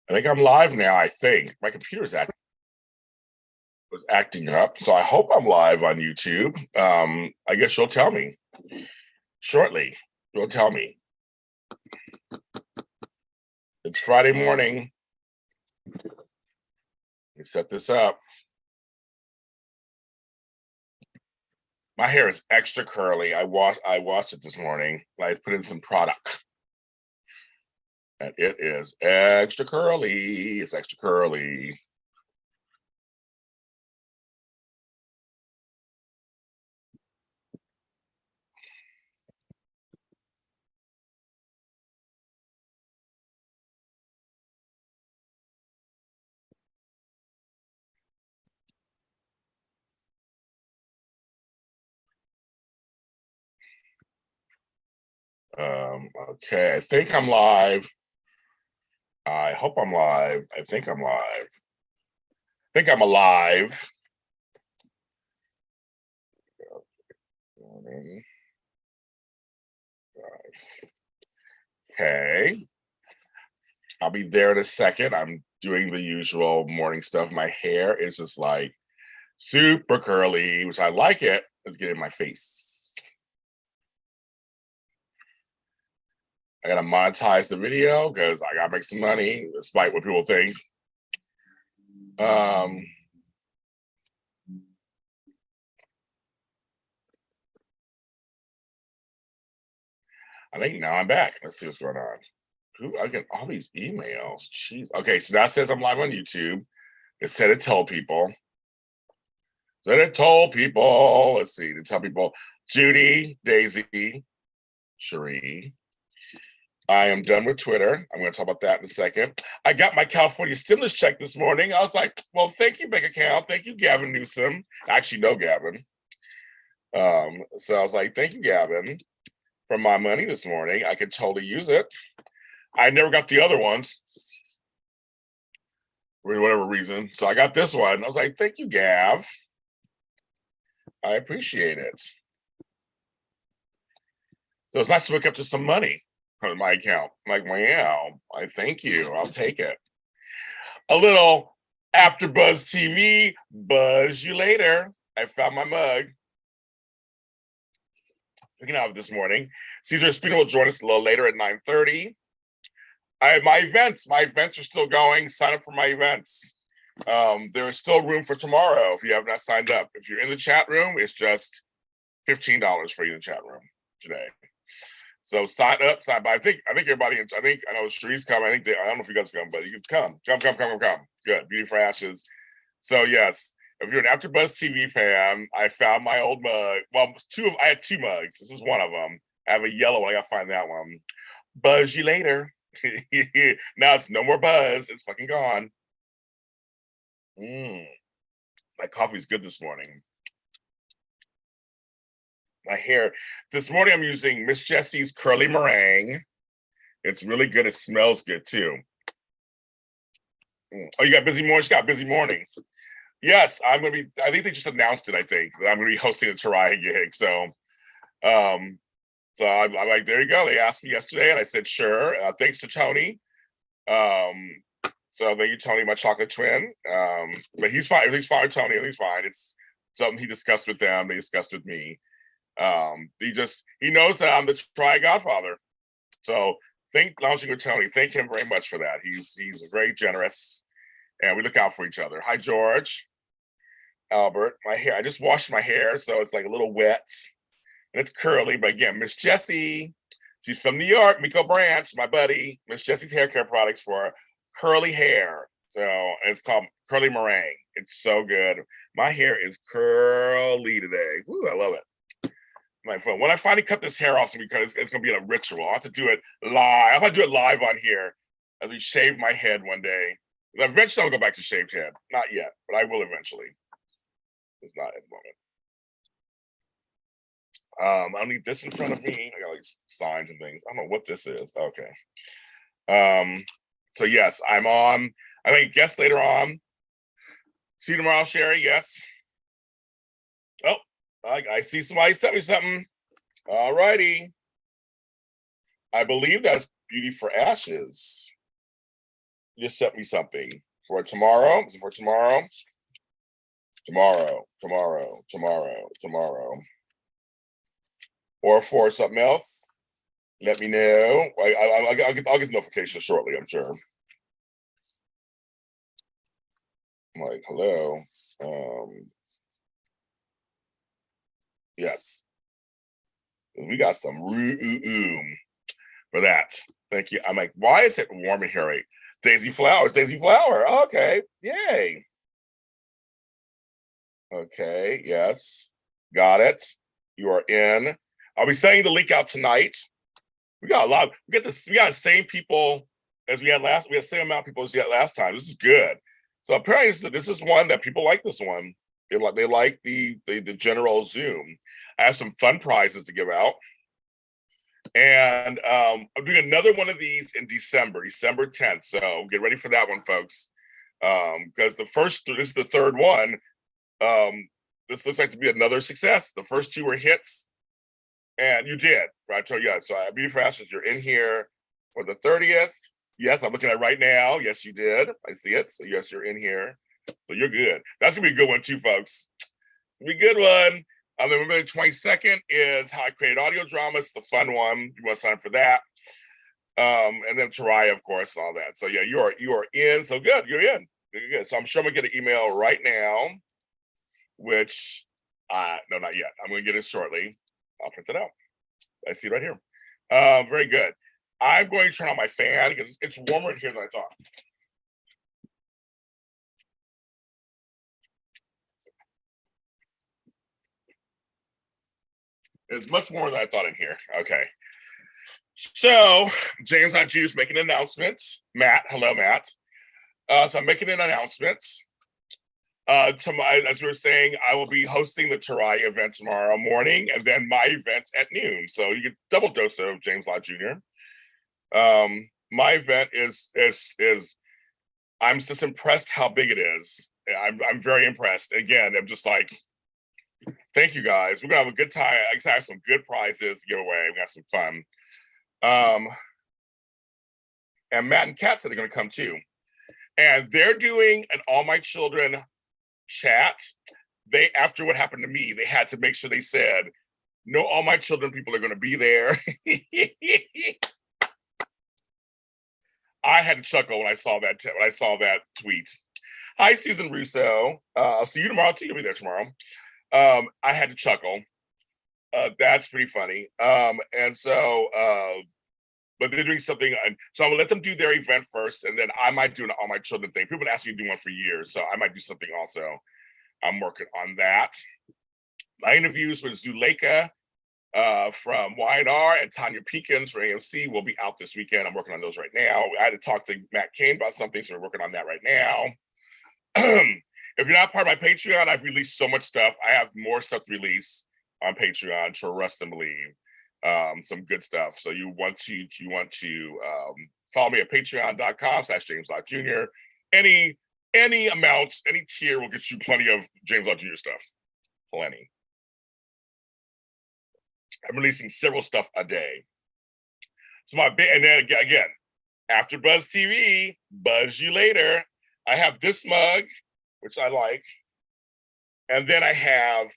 I think I'm live now. I think my computer's was acting up, so I hope I'm live on YouTube. I guess you'll tell me shortly. You'll tell me. It's Friday morning. Let me set this up. My hair is extra curly. I washed it this morning. I put in some product. And it is extra curly. It's extra curly. Okay, I think I'm live. I hope I'm live. I think I'm live. I think I'm alive. Okay. I'll be there in a second. I'm doing the usual morning stuff. My hair is just like super curly, which I like it. Let's get in my face. I gotta monetize the video because I gotta make some money, despite what people think. I think now I'm back. Let's see what's going on. I get all these emails. Jeez. Okay, so that says I'm live on YouTube. It said it told people. Said it told people. Let's see. To tell people, Judy, Daisy, Cherie. I am done with Twitter. I'm going to talk about that in a second. I got my California stimulus check this morning. I was like, well, thank you, bank account. Thank you, Gavin Newsom. I actually know Gavin. So I was like, thank you, Gavin, for my money this morning. I could totally use it. I never got the other ones for whatever reason. So I got this one. I was like, thank you, Gav. I appreciate it. So it's nice to wake up to some money on my account. I'm like, wow, I thank you. I'll take it. A little after Buzz TV, buzz you later. I found my mug. Looking out this morning. Cesar Espino will join us a little later at 9:30. My events are still going. Sign up for my events. There is still room for tomorrow if you have not signed up. If you're in the chat room, it's just $15 for you in the chat room today. So sign up, sign by. I think everybody. I know Cherie's coming. I don't know if you guys come, but you can come. Good. Beauty for Ashes. So yes, if you're an AfterBuzz TV fan, I found my old mug. Well, I had two mugs. This is one of them. I have a yellow one. I gotta find that one. Buzz you later. Now it's no more buzz. It's fucking gone. My coffee's good this morning. My hair. This morning I'm using Miss Jessie's Curly Meringue. It's really good. It smells good too. Oh, you got busy mornings? She got busy mornings. Yes, I'm gonna be. I think they just announced it. I think that I'm gonna be hosting a Teriah gig. So, I'm like, there you go. They asked me yesterday, and I said sure. Thanks to Tony. So thank you, Tony, my chocolate twin. But he's fine. Everything's fine with Tony. Everything's fine. It's something he discussed with them. They discussed with me. He knows that I'm the Teriah Godfather. So Lounging with Tony. Thank him very much for that. He's very generous, and we look out for each other. Hi, George. Albert, my hair. I just washed my hair, so it's like a little wet, and it's curly. But again, Miss Jessie, she's from New York. Miko Branch, my buddy. Miss Jessie's hair care products for curly hair. So it's called Curly Meringue. It's so good. My hair is curly today. Woo, I love it. My phone. When I finally cut this hair off, because it's going to be a ritual. I have to do it live. I'm going to do it live on here as we shave my head one day. Eventually, I'll go back to shaved head. Not yet, but I will eventually. It's not at the moment. I don't need this in front of me. I got like signs and things. I don't know what this is. Okay. So yes, I'm on. I think guest later on. See you tomorrow, Sherry. Yes. Oh, I see somebody sent me something. All righty. I believe that's Beauty for Ashes. just sent me something for tomorrow. Is it for tomorrow? Tomorrow. Or for something else? Let me know. I'll get the notification shortly, I'm sure. I'm like, hello. Yes. We got some room for that. Thank you. I'm like, why is it warm in here? Daisy Flowers. Okay. Yay. Okay. Yes. Got it. You are in. I'll be sending the link out tonight. We got a lot. We got the same people as we had last. We had the same amount of people as we had last time. This is good. So apparently this is one that people like. This one. They like the general Zoom. I have some fun prizes to give out. And I'm doing another one of these in December 10th. So get ready for that one, folks. Because this is the third one. This looks like to be another success. The first two were hits. And you did, right? So yeah, so Beauty for Ashes, you're in here for the 30th. Yes, I'm looking at it right now. Yes, you did. I see it. So yes, you're in here. So you're good. That's gonna be a good one too, folks. It's gonna be a good one. Then the 22nd is How I Create Audio Dramas, the fun one. You want to sign up for that. And then Teriah, of course, all that. So yeah, you are in. So good, you're in. You're good. So I'm sure I'm gonna get an email right now, which no, not yet. I'm gonna get it shortly. I'll print it out. I see it right here. Very good. I'm going to turn on my fan because it's warmer in here than I thought. It's much more than I thought in here. Okay. So James Jr. is making an announcement. Matt, hello, Matt. So I'm making an announcement. As we were saying, I will be hosting the Teriah event tomorrow morning, and then my event's at noon. So you get double dose of James Lott Jr. My event is I'm just impressed how big it is. I'm very impressed. Again, I'm just like, thank you guys. We're gonna have a good time. I have some good prizes to give away. We got some fun. And Matt and Kat said they're gonna come too. And they're doing an All My Children chat. After what happened to me, they had to make sure they said, no, All My Children people are gonna be there. I had to chuckle when I saw that tweet. Hi, Susan Russo. I'll see you tomorrow too. You'll be there tomorrow. I had to chuckle. That's pretty funny. And so, but they're doing something, so I'm gonna let them do their event first, and then I might do an All My Children thing. People have been asking me to do one for years, so I might do something also. I'm working on that. My interviews with Zuleika from Y&R and Tanya Peekins for AMC will be out this weekend. I'm working on those right now. I had to talk to Matt Kane about something, so we're working on that right now. If you're not part of my Patreon, I've released so much stuff. I have more stuff to release on Patreon, trust and believe. Some good stuff. So you want to follow me at patreon.com/James Lott Jr. Any amounts, any tier will get you plenty of James Lott Jr. stuff. Plenty. I'm releasing several stuff a day. So and then again, after Buzz TV, buzz you later. I have this mug, which I like, and then I have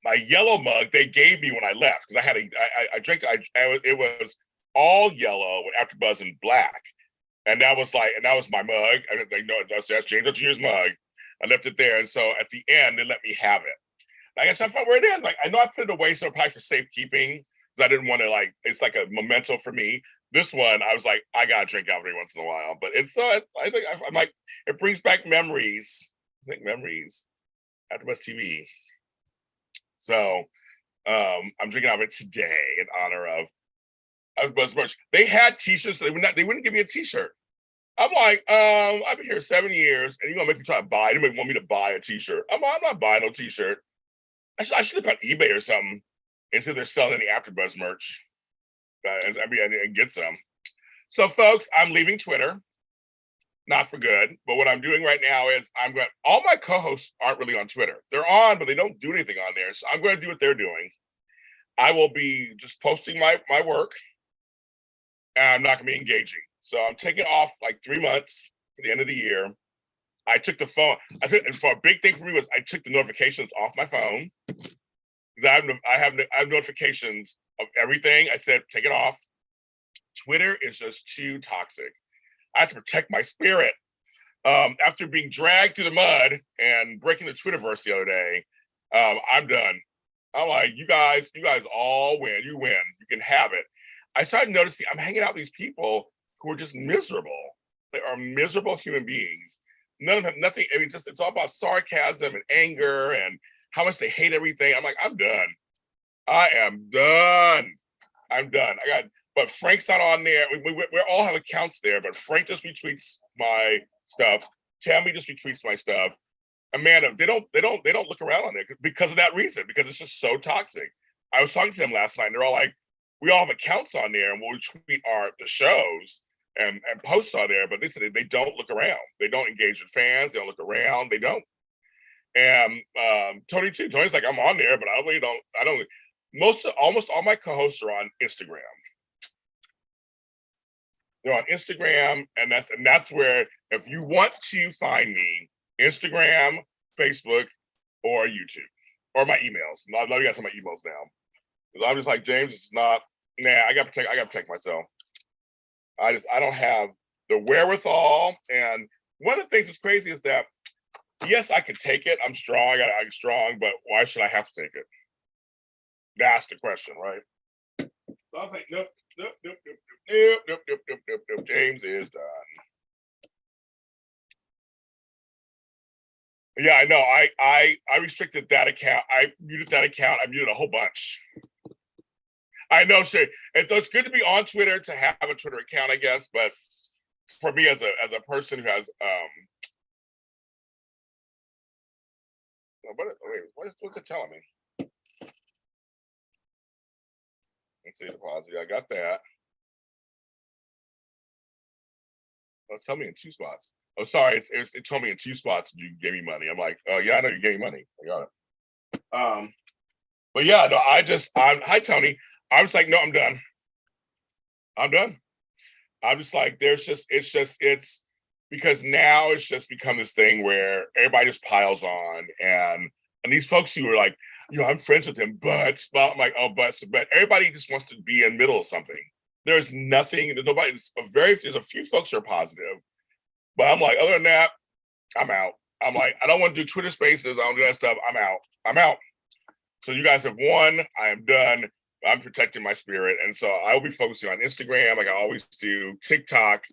my yellow mug they gave me when I left because it was all yellow with After Buzz and black, and that was my mug. I didn't know that's James Lott Jr.'s mug. I left it there, and so at the end they let me have it. I guess I found where it is. Like I know I put it away, so probably for safekeeping because I didn't want to it's like a memento for me. This one, I was like, I gotta drink out every once in a while. But it's I think I'm like, it brings back memories. I think memories. After Buzz TV. So I'm drinking out of it today in honor of Buzz merch. They had t-shirts, they wouldn't give me a t-shirt. I'm like, I've been here 7 years, and you're gonna make me try to buy. You want me to buy a t-shirt. I'm not buying no t-shirt. I should have on eBay or something instead they're selling any AfterBuzz merch. And get some. So, folks, I'm leaving Twitter, not for good. But what I'm doing right now is all my co-hosts aren't really on Twitter. They're on, but they don't do anything on there. So I'm going to do what they're doing. I will be just posting my work, and I'm not going to be engaging. So I'm taking off like 3 months to the end of the year. I took the phone. And for a big thing for me was I took the notifications off my phone because I have notifications of everything. I said take it off. Twitter is just too toxic. I have to protect my spirit. After being dragged through the mud and breaking the Twitterverse the other day, I'm done. I'm like, you guys all win. You win. You can have it. I started noticing I'm hanging out with these people who are just miserable. They are miserable human beings. None of them have nothing. I mean, it's all about sarcasm and anger and how much they hate everything. I'm like, I'm done. I am done. I'm done. But Frank's not on there. We all have accounts there, but Frank just retweets my stuff. Tammy just retweets my stuff. Amanda, they don't look around on there because of that reason, because it's just so toxic. I was talking to them last night and they're all like, we all have accounts on there and we'll tweet the shows and post on there, but they said they don't look around. They don't engage with fans. They don't look around. They don't. And Tony too. Tony's like, I'm on there, but I don't. Almost all my co-hosts are on Instagram. They're on Instagram, and that's where, if you want to find me, Instagram, Facebook, or YouTube, or my emails. I love you guys on my emails now. Because I'm just like, James, it's not, I gotta protect myself. I don't have the wherewithal. And one of the things that's crazy is that, yes, I could take it. I'm strong, I'm strong, but why should I have to take it? That's the question, right? So I was like, nope. James is done. Yeah, I know. I restricted that account. I muted that account. I muted a whole bunch. I know, Shay. It's good to be on Twitter, to have a Twitter account, I guess. But for me, as a person who has what's it telling me? Let's see the positive. I got that. Oh, it's telling me in 2 spots. Oh, sorry. It told me in 2 spots you gave me money. I'm like, oh yeah, I know you gave me money. I got it. But yeah, no, hi Tony. I was like, no, I'm done. I'm done. I'm just like, it's because now it's just become this thing where everybody just piles on, and these folks who are like, I'm friends with him, but I'm like, oh, but everybody just wants to be in the middle of something. There's nothing, there's a few folks who are positive, but I'm like, other than that, I'm out. I'm like, I don't want to do Twitter spaces. I don't do that stuff. I'm out. So you guys have won. I am done. I'm protecting my spirit. And so I will be focusing on Instagram, like I always do, TikTok,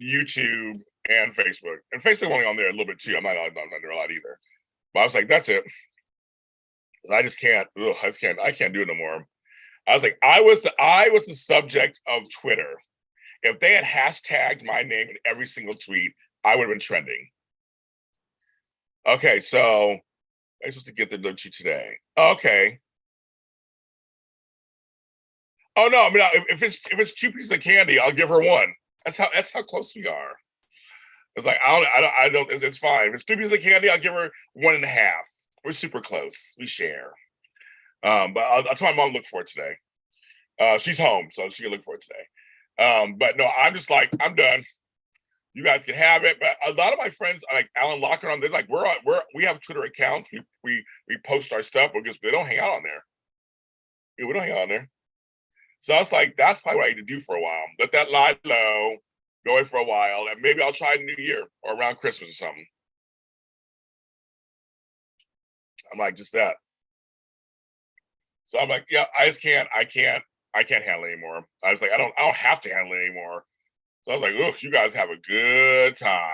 YouTube, and Facebook. And Facebook only on there a little bit too. I'm not there a lot either. But I was like, that's it. I just can't. I can't do it no more. I was like, I was the subject of Twitter. If they had hashtagged my name in every single tweet, I would have been trending. Okay, so I'm supposed to get the cheat today. Okay. Oh no, I mean, if it's 2 pieces of candy, I'll give her 1. That's how close we are. It's like I don't. It's fine. If it's 2 pieces of candy, I'll give her 1.5. We're super close. We share. But I'll tell my mom to look for it today. She's home, so she can look for it today. But no, I'm just like, I'm done. You guys can have it. But a lot of my friends, like Alan Locker, they're like, we have Twitter accounts. We post our stuff, but they don't hang out on there. Yeah, we don't hang out on there. So I was like, that's probably what I need to do for a while. Let that lie low, go away for a while, and maybe I'll try it in New Year or around Christmas or something. I'm like, just that. So I'm like, yeah, I can't handle it anymore. I was like, I don't have to handle it anymore. So I was like, look, you guys have a good time.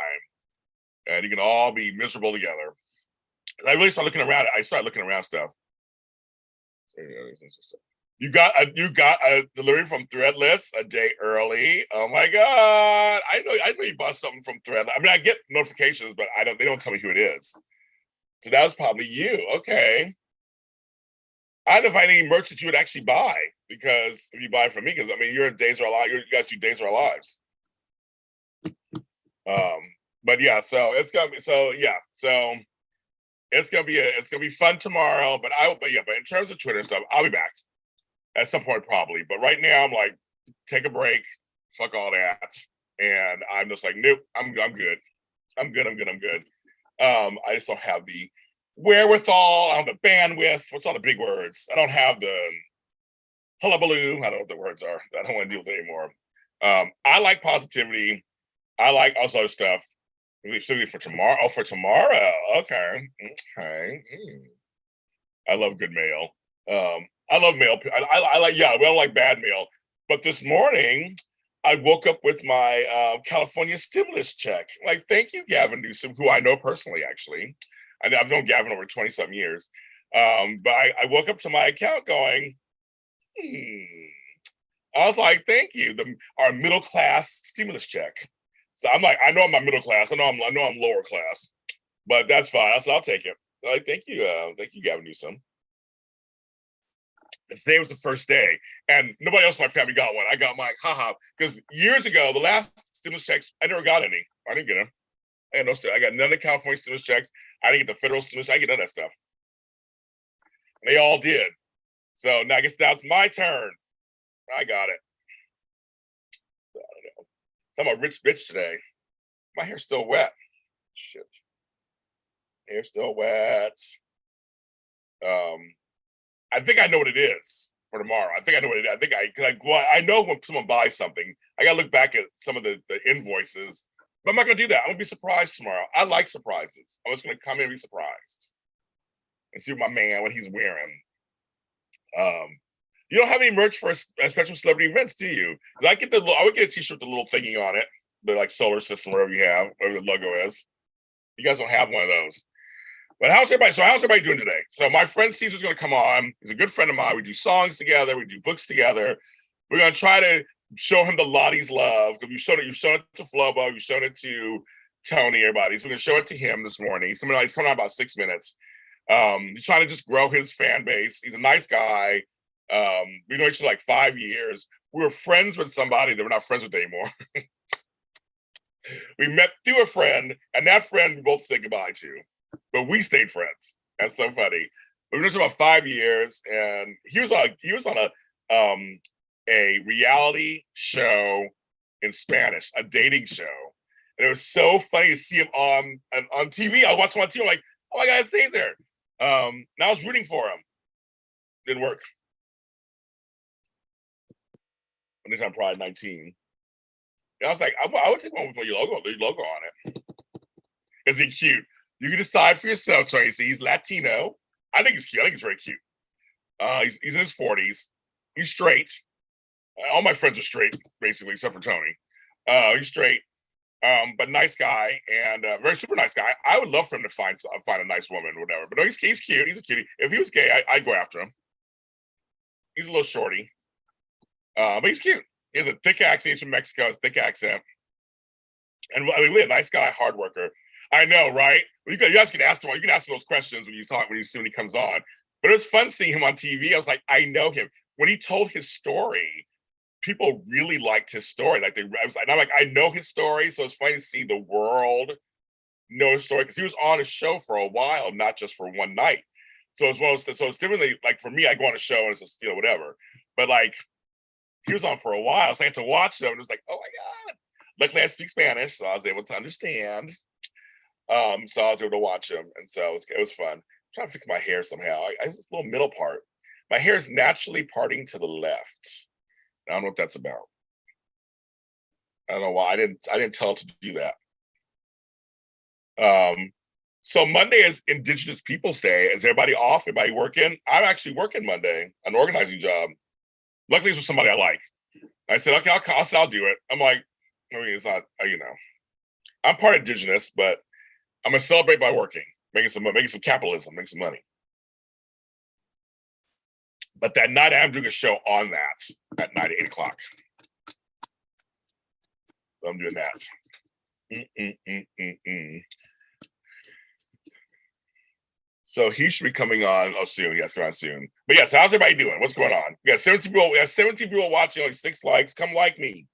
And you can all be miserable together. And I really started looking around. I started looking around stuff. You got a delivery from Threadless a day early. Oh my God. I know you bought something from Threadless. I mean, I get notifications, but they don't tell me who it is. So that was probably you. Okay. I don't know if I had any merch that you would actually buy, because if you buy from me, because I mean, you're Days Are Alive. You guys do Days Are Lives. But yeah, so it's gonna be it's gonna be fun tomorrow. But in terms of Twitter stuff, I'll be back at some point probably. But right now, I'm like, take a break. Fuck all that. And I'm just like, nope, I'm good. I'm good. I just don't have the wherewithal, I don't have the bandwidth. What's all the big words? I don't have the hullabaloo. I don't know what the words are. I don't want to deal with it anymore. I like positivity. I like all other stuff. Specifically for tomorrow. Oh, for tomorrow. Okay. I love good mail. I love mail. I like, yeah, we don't like bad mail. But this morning, I woke up with my California stimulus check. Like, thank you, Gavin Newsom, who I know personally, actually. I've known Gavin over 20-some years. But I woke up to my account going, I was like, thank you, our middle class stimulus check. So I'm like, I know I'm not middle class. I know I'm lower class, but that's fine. I'll take it. Like, thank you, Gavin Newsom. Today was the first day, and nobody else in my family got one. I got mine, haha. Because years ago, the last stimulus checks, I never got any. I didn't get them. I had no. I got none of the California stimulus checks. I didn't get the federal stimulus. I didn't get none of that stuff. They all did. So now I guess now it's my turn. I got it. I don't know. So I'm a rich bitch today. My hair's still wet. Shit. Hair's still wet. I think I know what it is for tomorrow. I think I know what it is. I know when someone buys something, I gotta look back at some of the invoices. But I'm not gonna do that. I'm gonna be surprised tomorrow. I like surprises. I'm just gonna come in and be surprised and see what what he's wearing. You don't have any merch for special celebrity events, do you? I would get a t-shirt with the little thingy on it, the like solar system, wherever you have, whatever the logo is. You guys don't have one of those. But how's everybody doing today? So my friend Caesar's gonna come on. He's a good friend of mine. We do songs together, we do books together. We're gonna try to show him the Lottie's love, because you've shown it to Flobo, you've shown it to Tony, everybody. So we're gonna show it to him this morning. He's coming on about 6 minutes. He's trying to just grow his fan base. He's a nice guy. We know each other like 5 years. We were friends with somebody that we're not friends with anymore. We met through a friend, and that friend we both said goodbye to, but we stayed friends. That's so funny. We've been about 5 years, and he was on a reality show in Spanish, a dating show, and it was so funny to see him on TV. I watched him on TV. I'm like, oh my God, it's Caesar. And I was rooting for him. Didn't work. Anytime Pride 19. And I was like, I would take one with your logo on it. Is he cute? You can decide for yourself, Tracy. He's Latino. I think he's cute. I think he's very cute. He's in his 40s. He's straight. All my friends are straight, basically, except for Tony. He's straight, but nice guy, and very super nice guy. I would love for him to find a nice woman or whatever. But no, he's cute. He's a cutie. If he was gay, I'd go after him. He's a little shorty, but he's cute. He has a thick accent. He's from Mexico. His thick accent, and I mean, a nice guy, hard worker. I know, right? You guys can ask him. You can ask him those questions when you see when he comes on. But it was fun seeing him on TV. I was like, I know him. When he told his story, people really liked his story. Like I'm like, I know his story, so it's funny to see the world know his story, because he was on a show for a while, not just for one night. So it's differently. Like for me, I go on a show and it's just whatever. But like he was on for a while, so I had to watch them. And it was like, oh my God. Luckily, I speak Spanish, so I was able to understand. So I was able to watch him, and so it was fun. I'm trying to fix my hair somehow. I have this little middle part. My hair is naturally parting to the left. I don't know what that's about. I don't know why. I didn't tell it to do that. So Monday is Indigenous Peoples Day. Is everybody off? Everybody working? I'm actually working Monday, an organizing job. Luckily, it's with somebody I like. I said, okay, I'll do it. I'm like, I mean, it's not, I'm part Indigenous, but I'm gonna celebrate by working, making some capitalism, making some money. But that night, I'm doing a show on that at night at 8 o'clock. So I'm doing that. So he should be coming on soon. Yes, coming on soon. But yes, how's everybody doing? What's going on? We got 17 people. We have 17 people watching. Only 6 likes. Come like me,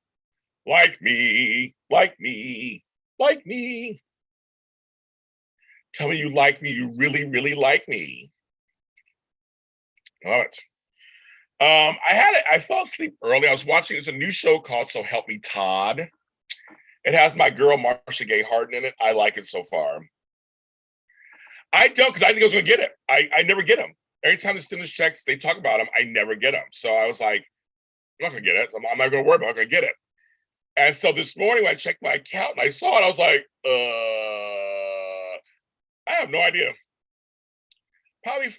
like me, like me, like me. Tell me you like me. You really, really like me. All right. I fell asleep early. I was watching. It's a new show called So Help Me Todd. It has my girl Marcia Gay Harden in it. I like it so far. I don't, because I think I was going to get it. I never get them. Every time the stimulus checks, they talk about them, I never get them. So I was like, I'm not going to get it. I'm not going to worry about it. I'm going to get it. And so this morning when I checked my account and I saw it, I was like, I have no idea. Probably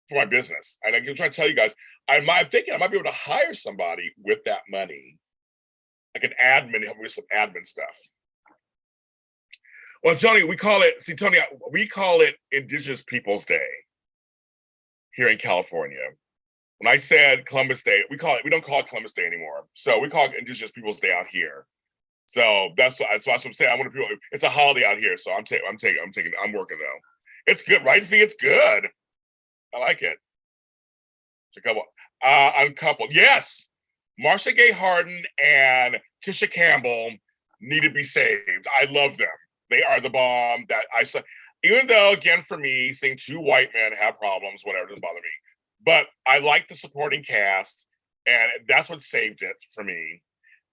for my business. And I'm trying to tell you guys, I'm thinking I might be able to hire somebody with that money, like an admin, help me with some admin stuff. Well, Tony, we call it Indigenous Peoples Day here in California. When I said Columbus Day, we don't call it Columbus Day anymore. So we call it Indigenous Peoples Day out here. So that's what I'm saying. I want people. It's a holiday out here, so I'm working though. It's good, right, V? It's good. I like it. It's a couple. Uncoupled. Yes, Marcia Gay Harden and Tisha Campbell need to be saved. I love them. They are the bomb. That I saw. Even though, again, for me, seeing two white men have problems, whatever, doesn't bother me. But I like the supporting cast, and that's what saved it for me.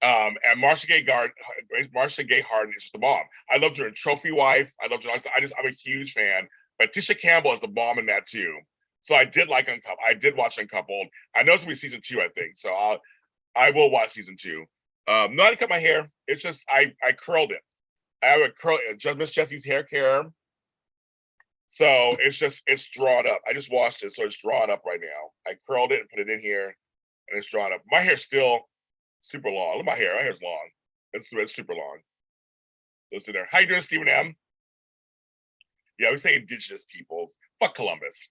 And Marcia Gay Harden is the bomb. I loved her in Trophy Wife. I'm a huge fan. But Tisha Campbell is the bomb in that too. So I did like Uncoupled. I did watch Uncoupled. I know it's gonna be season 2, I think. So I will watch season 2. Not to cut my hair. It's just I curled it. I have a curl. Miss Jessie's hair care. So it's drawn up. I just washed it, so it's drawn up right now. I curled it and put it in here, and it's drawn up. My hair's still super long. Look at my hair. My hair's long. It's super long. Listen there. How you doing, Stephen M? Yeah, we say Indigenous peoples. Fuck Columbus.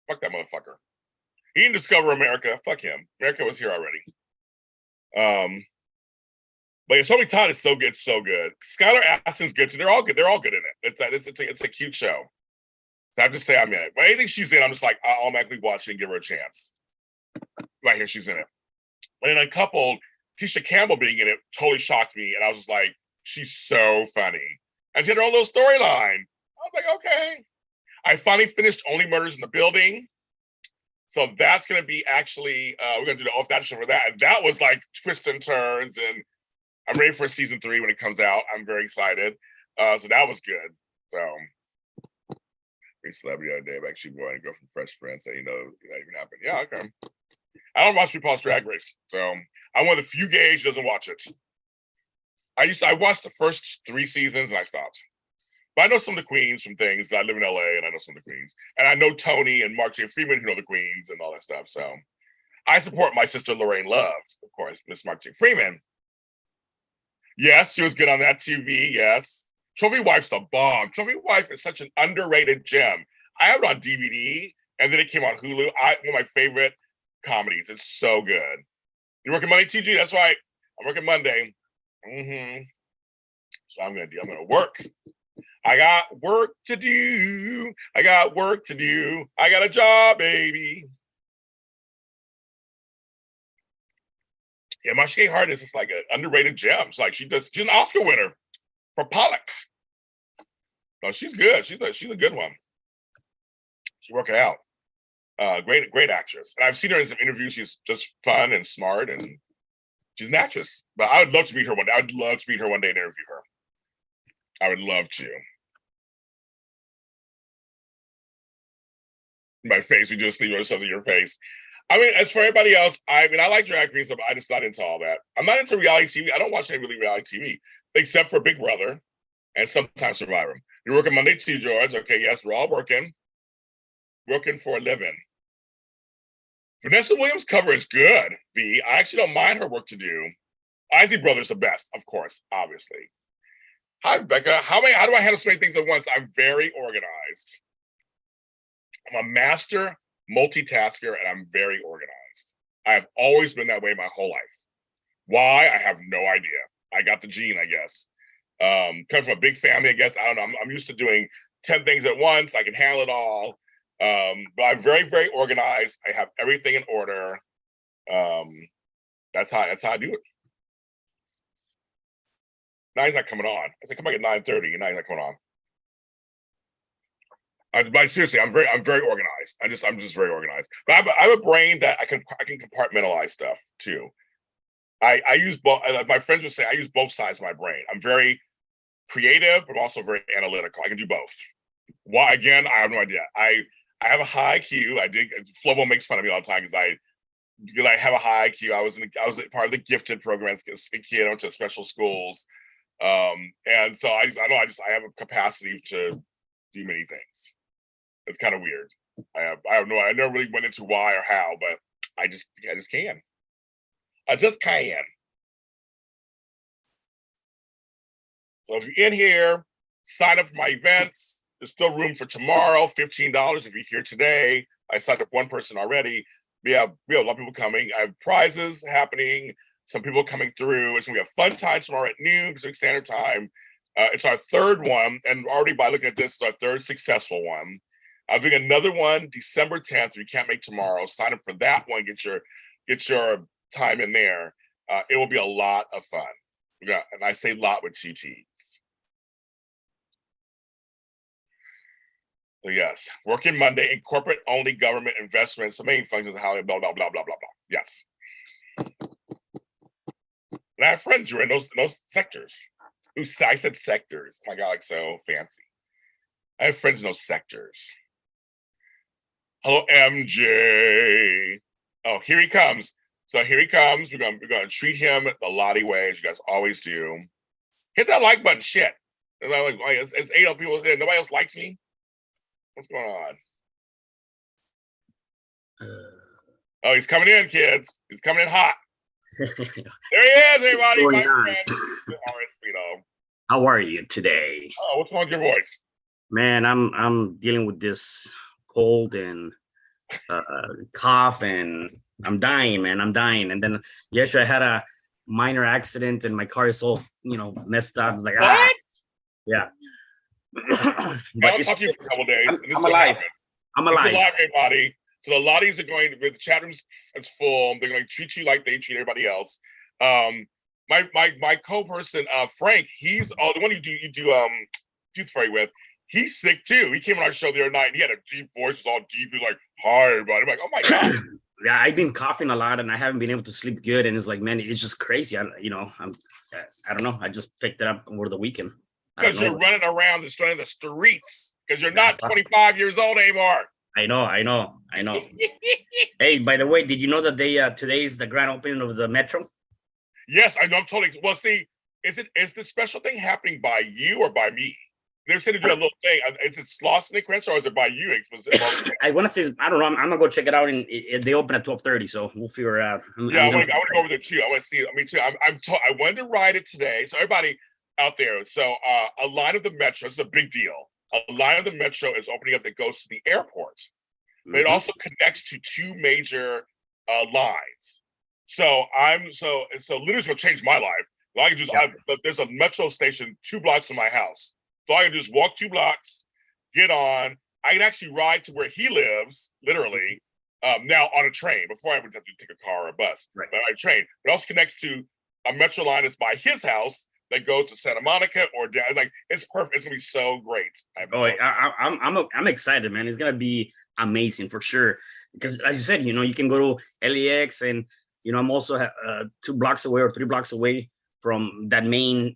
Fuck that motherfucker. He didn't discover America. Fuck him. America was here already. But yeah, Somi Todd is so good, so good. Skylar Astin's good too. They're all good. They're all good in it. It's a cute show. So I have to say I'm in it. But anything she's in, I'm just like, I'll automatically watch it and give her a chance. Right here, she's in it. But in Uncoupled, Tisha Campbell being in it totally shocked me. And I was just like, she's so funny. And she had her own little storyline. I was like, okay. I finally finished Only Murders in the Building. So that's going to be actually, we're going to do the off that show for that. And that was like twists and turns. And I'm ready for season 3 when it comes out. I'm very excited. So that was good. So, great celebrity the other day. I'm actually going to go from Fresh Prince. And, that even happened. Yeah, okay. I don't watch RuPaul's Drag Race. So I'm one of the few gays who doesn't watch it. I watched the first 3 seasons and I stopped. But I know some of the queens from things. I live in LA and I know some of the queens. And I know Tony and Mark J. Freeman who know the queens and all that stuff. So I support my sister Lorraine Love, of course, Miss Mark J. Freeman. Yes, she was good on that TV, yes. Trophy Wife's the bomb. Trophy Wife is such an underrated gem. I have it on DVD and then it came on Hulu. One of my favorite comedies. It's so good. You're working Monday, TG? That's right. I'm working Monday. So I'm gonna work. I got work to do. I got work to do. I got a job, baby. Yeah, Marcia Gay Harden is just like an underrated gem. It's like she's an Oscar winner for Pollock. No, she's good. She's a good one. She's working out. Great actress. And I've seen her in some interviews. She's just fun and smart, and she's an actress. But I would love to meet her one day. I'd love to meet her one day and interview her. I would love to. My face, we just leave something in your face. I mean, as for everybody else, I like drag queens, but I just not into all that. I'm not into reality TV. I don't watch any really reality TV, except for Big Brother and sometimes Survivor. You're working Monday too, George. Okay, yes, we're all working for a living. Vanessa Williams' cover is good, V. I actually don't mind her work to do. Isley Brothers the best, of course, obviously. Hi, Rebecca. How do I handle so many things at once? I'm very organized. I'm a master multitasker and I'm very organized. I have always been that way my whole life. Why? I have no idea. I got the gene, I guess. Comes from a big family, I guess. I don't know. I'm used to doing 10 things at once. I can handle it all. But I'm very, very organized. I have everything in order. That's how I do it. Now he's not coming on. I said, come back at 9:30, and now he's not coming on. But seriously, I'm very organized. I'm just very organized. But I have a brain that I can compartmentalize stuff too. I use both. My friends would say I use both sides of my brain. I'm very creative, but also very analytical. I can do both. Why? Again, I have no idea. I have a high IQ. Flobo makes fun of me all the time because I have a high IQ. I was part of the gifted programs as a kid. I went to special schools, and so I have a capacity to do many things. It's kind of weird. I never really went into why or how, but I just can. I just can. So if you're in here, sign up for my events. There's still room for tomorrow, $15 if you're here today. I signed up one person already. We have a lot of people coming. I have prizes happening. Some people coming through. It's gonna be a fun time tomorrow at noon Pacific Standard Time. It's our third one, and already by looking at this, it's our third successful one. I'm doing another one December 10th. If you can't make tomorrow, sign up for that one. Get your time in there. It will be a lot of fun. Yeah, and I say lot with two T's. So yes, working Monday in corporate-only government investments. The main functions of how blah blah blah blah blah blah. Yes, and I have friends who are in those sectors. I said sectors. Oh my God, like so fancy. I have friends in those sectors. Hello, MJ. Oh, here he comes. So here he comes. We're gonna treat him the Lottie way, as you guys always do. Hit that like button, shit. It's 8 people there. Nobody else likes me. What's going on? Oh, he's coming in, kids. He's coming in hot. There he is, everybody. My friend. How are you today? Oh, what's wrong with your voice? Man, I'm dealing with this cold and cough, and I'm dying, man. I'm dying. And then yesterday I had a minor accident, and my car is all messed up. I was like, what? Yeah. But I'll talk to you for a couple days. I'm alive. I'm alive. It's alive, everybody. So the Lotties are going. The chat room's full. They're going to treat you like they treat everybody else. My co-person Frank, he's the one you do Tooth Fairy with. He's sick too. He came on our show the other night and he had a deep voice, all deep. He's like, "Hi, everybody." I'm like, "Oh my God." Yeah, I've been coughing a lot and I haven't been able to sleep good. And it's like, man, it's just crazy. I don't know. I just picked it up over the weekend. Because you're running around and running the streets. Because you're not 25 years old anymore. I know. Hey, by the way, did you know that today is the grand opening of the Metro? Yes, I know. I'm totally. Well, see, is the special thing happening by you or by me? They're saying to do a little thing. Is it Sloss and Chris, or is it by you? I want to say, I don't know. I'm gonna go check it out, and they open at 12:30, so we'll figure it out. I want to go over there too. I want to see it. Me too. I wanted to ride it today. So everybody out there. So a line of the Metro. It's a big deal. A line of the Metro is opening up that goes to the airport, but it also connects to two major lines. So literally, it's gonna change my life. I can just there's a Metro station 2 blocks from my house. So I can just walk 2 blocks, get on. I can actually ride to where he lives, literally, now on a train. Before I would have to take a car or a bus, right? But I train. It also connects to a Metro line that's by his house that goes to Santa Monica or down. Like, it's perfect. It's gonna be so great. I'm excited, man. It's gonna be amazing for sure. Because as you said, you can go to LAX, and I'm also 2 blocks away or 3 blocks away from that main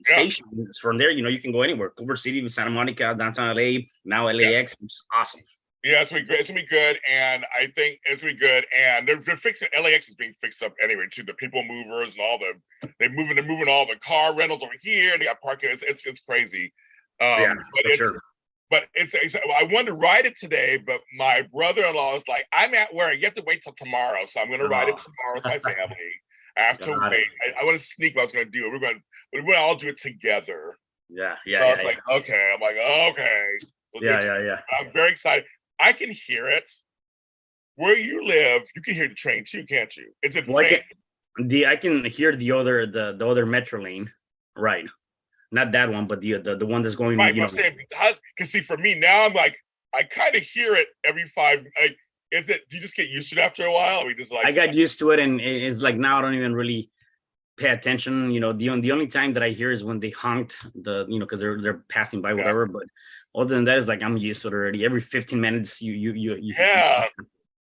station. From there, you can go anywhere. Culver City, Santa Monica, downtown LA, now LAX, which is awesome. Yeah, it's gonna be great. It's gonna be good, and I think it's gonna be good. And they're fixing LAX is being fixed up anyway too. The people movers and all they're moving all the car rentals over here. And they got parking. It's crazy. But I wanted to ride it today, but my brother-in-law is like, "I'm at work. You have to wait till tomorrow." So I'm gonna ride it tomorrow with my family. I have to wait. I want to sneak what I was going to do. We're going to all do it together. Yeah. Like, okay. I'm like, okay. I'm very excited. I can hear it. Where you live, you can hear the train too, can't you? Is it I can hear the other Metro lane, right? Not that one, but the one that's going. Right. I'm saying, because see, for me now, I'm like, I kind of hear it every 5. Like, do you just get used to it after a while? Or we just I got used to it, and it's like now I don't even really pay attention. The only time that I hear is when they honked because they're passing by, whatever. But other than that, it's like I'm used to it already. Every 15 minutes, you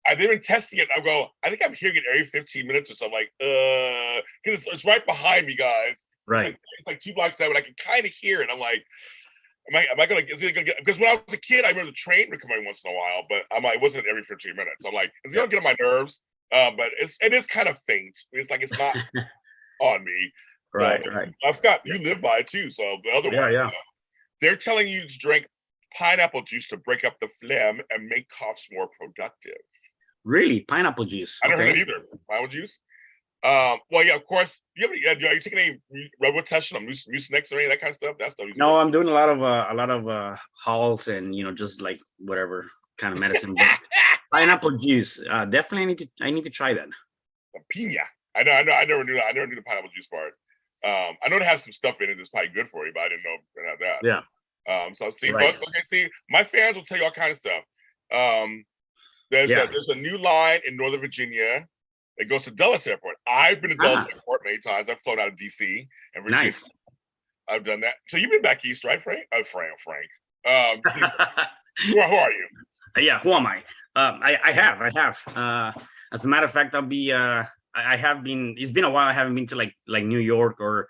I've been testing it. I go, I think I'm hearing it every 15 minutes or so. I'm like, because it's right behind me, guys. Right. It's like 2 blocks away, but I can kind of hear it. I'm like, am I gonna? Is it gonna get? Because when I was a kid, I remember the train would come in once in a while, but I'm like, it wasn't every 15 minutes. I'm like, is it gonna get on my nerves? But it is kind of faint. It's like it's not on me. So, Right. I've got you live by it too. So the other one, Yeah. they're telling you to drink pineapple juice to break up the phlegm and make coughs more productive. Really, pineapple juice. I never heard either. Pineapple juice. Well, yeah, of course. Are you taking any redwood testing on Mucinex or any of that kind of stuff? That's stuff. No, I'm doing a lot of hauls and just like whatever kind of medicine. But pineapple juice, definitely I need to try that. Pina. I know. I never knew that. I never knew the pineapple juice part. I know it has some stuff in it that's probably good for you, but I didn't know it had that. Yeah. So see, right. Folks, okay, see, my fans will tell you all kind of stuff. There's a new line in Northern Virginia. It goes to Dulles Airport. I've been to Dulles Airport many times. I've flown out of DC and Virginia. Nice. I've done that. So you've been back east, right, Frank? Oh, Frank. Who are you? Yeah, who am I? I have. As a matter of fact, I'll be. I have been. It's been a while. I haven't been to like New York or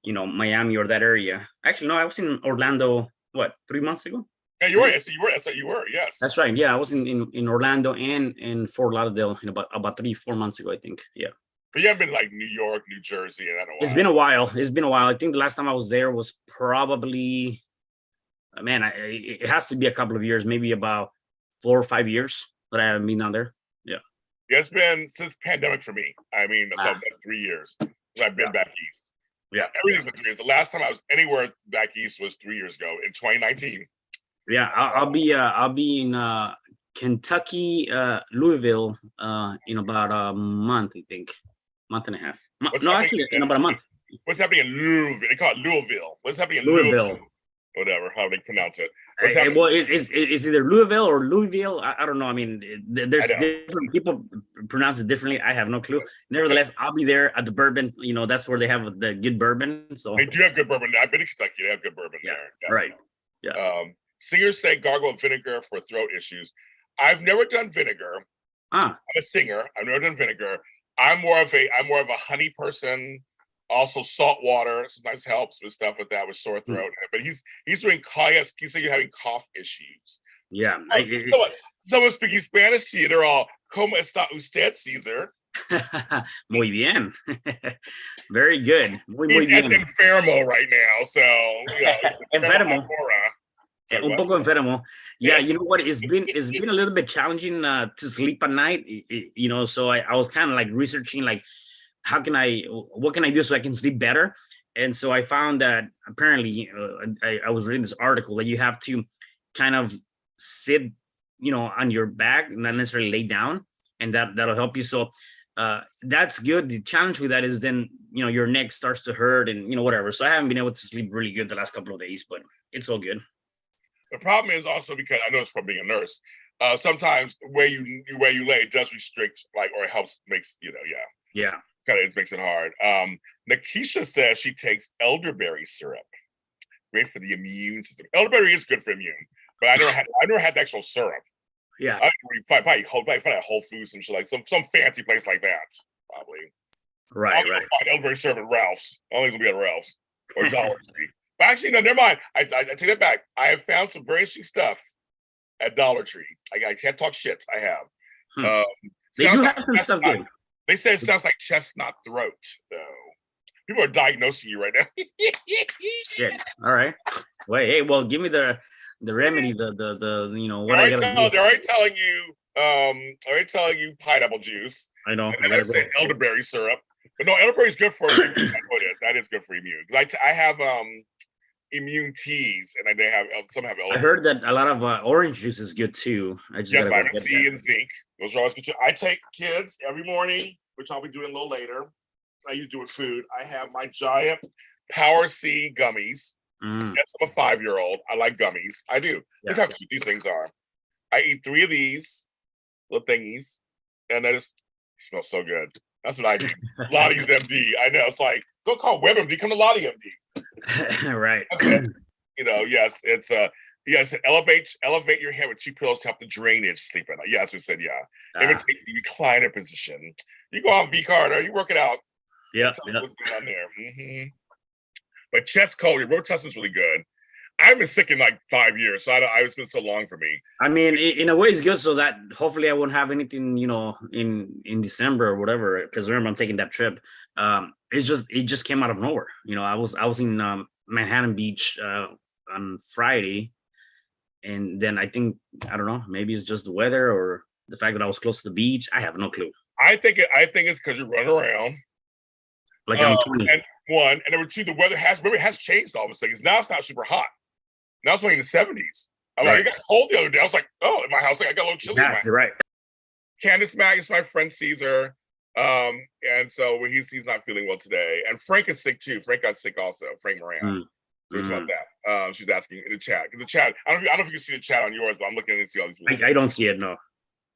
Miami or that area. Actually, no, I was in Orlando. What, 3 months ago? Yeah, you were. So you were. Yes. That's right. Yeah, I was in Orlando and in Fort Lauderdale about 3-4 months ago, I think. Yeah. But you haven't been like New York, New Jersey, and I don't know. It's been a while. I think the last time I was there was probably, it has to be a couple of years, maybe about 4 or 5 years that I haven't been down there. Yeah. Yeah, it's been since pandemic for me. I mean, so 3 years since I've been back east. Yeah. Everything's been 3 years. The last time I was anywhere back east was 3 years ago in 2019. Yeah, I'll be in Kentucky, Louisville, in about a month, I think, month and a half. In about a month. What's happening in Louisville? They call it Louisville. What's happening in Louisville? Whatever, how they pronounce it. Well, it's either Louisville or Louisville. I don't know. I mean, there's different people pronounce it differently. I have no clue. Nevertheless, I'll be there at the bourbon. That's where they have the good bourbon. So they do have good bourbon. I've been to Kentucky. They have good bourbon there. Yeah. Right. Yeah. Singers say gargle vinegar for throat issues. I've never done vinegar. I'm a singer. I've never done vinegar. I'm more of a honey person. Also, salt water sometimes helps with stuff with that, with sore throat. But he's doing cayas. He said you're having cough issues. Yeah. Someone speaking Spanish to you, they're all, ¿Cómo está usted, Caesar? Muy bien. Very good. Muy bien. He's enfermo right now, so enfermo. Un poco enfermo. Yeah, you know what? It's been a little bit challenging to sleep at night. So I was kind of like researching like what can I do so I can sleep better? And so I found that apparently I was reading this article that you have to kind of sit, on your back, not necessarily lay down, and that'll help you. So that's good. The challenge with that is then, your neck starts to hurt and, whatever. So I haven't been able to sleep really good the last couple of days, but it's all good. The problem is also because I know it's from being a nurse. Sometimes where you lay does restrict, or it helps Yeah. It makes it hard. Nakisha says she takes elderberry syrup. Great for the immune system. Elderberry is good for immune, but I never had the actual syrup. Yeah. I probably find at Whole Foods and shit, like some fancy place like that. Probably. Right. Find elderberry syrup at Ralph's. I don't think it'll be at Ralph's or Dollar Tree. But actually, no, never mind. I take that back. I have found some very interesting stuff at Dollar Tree. I can't talk shit. I have. They do have some stuff good. They say it sounds like chestnut throat, though. People are diagnosing you right now. Shit. All right. Wait. Hey. Well, give me the remedy. The what I gotta do. They're already telling you pineapple juice. I know. And they're saying elderberry syrup. But no, elderberry is good for immune. That is good for immune. Like I have immune teas, and they have some have elderberry. I heard that a lot of orange juice is good too. I just gotta vitamin C and zinc. Those are always good too. I take kids every morning, which I'll be doing a little later. I used to do with food. I have my giant Power C gummies. Yes, I'm a 5-year-old. I like gummies. I do. Look how cute these things are. I eat 3 of these little thingies, and they just smell so good. That's what I do. Lottie's MD. I know. It's like, go call WebMD. Come to Lottie MD. Right. Yes, it's Yeah, I said elevate your head with 2 pillows to help the drainage sleep at night. Yeah, that's what it said. Yeah, imitate the recliner position. You go on V Carter. You work it out. Yeah, Tell me what's going on there. But chest cold, your Robitussin's really good. I've been sick in like 5 years, so it's been so long for me. I mean, in a way, it's good so that hopefully I won't have anything, in December or whatever. Because remember, I'm taking that trip. It just came out of nowhere. I was in Manhattan Beach on Friday, and then I don't know, maybe it's just the weather or the fact that I was close to the beach. I have no clue. I think it's because you're running around. Like I'm 20. And one, and number two, the weather has changed all of a sudden. Now it's not super hot. Now it's only in the 70s. It got cold the other day. I was like, oh, in my house, I got a little chilly. That's right. Candace Mag is my friend Caesar. And so he's not feeling well today. And Frank is sick too. Frank got sick also. Frank Moran. We talked about that. She's asking in the chat. Because the chat, I don't know if you can see the chat on yours, but I'm looking to see all these people. I don't see it, no.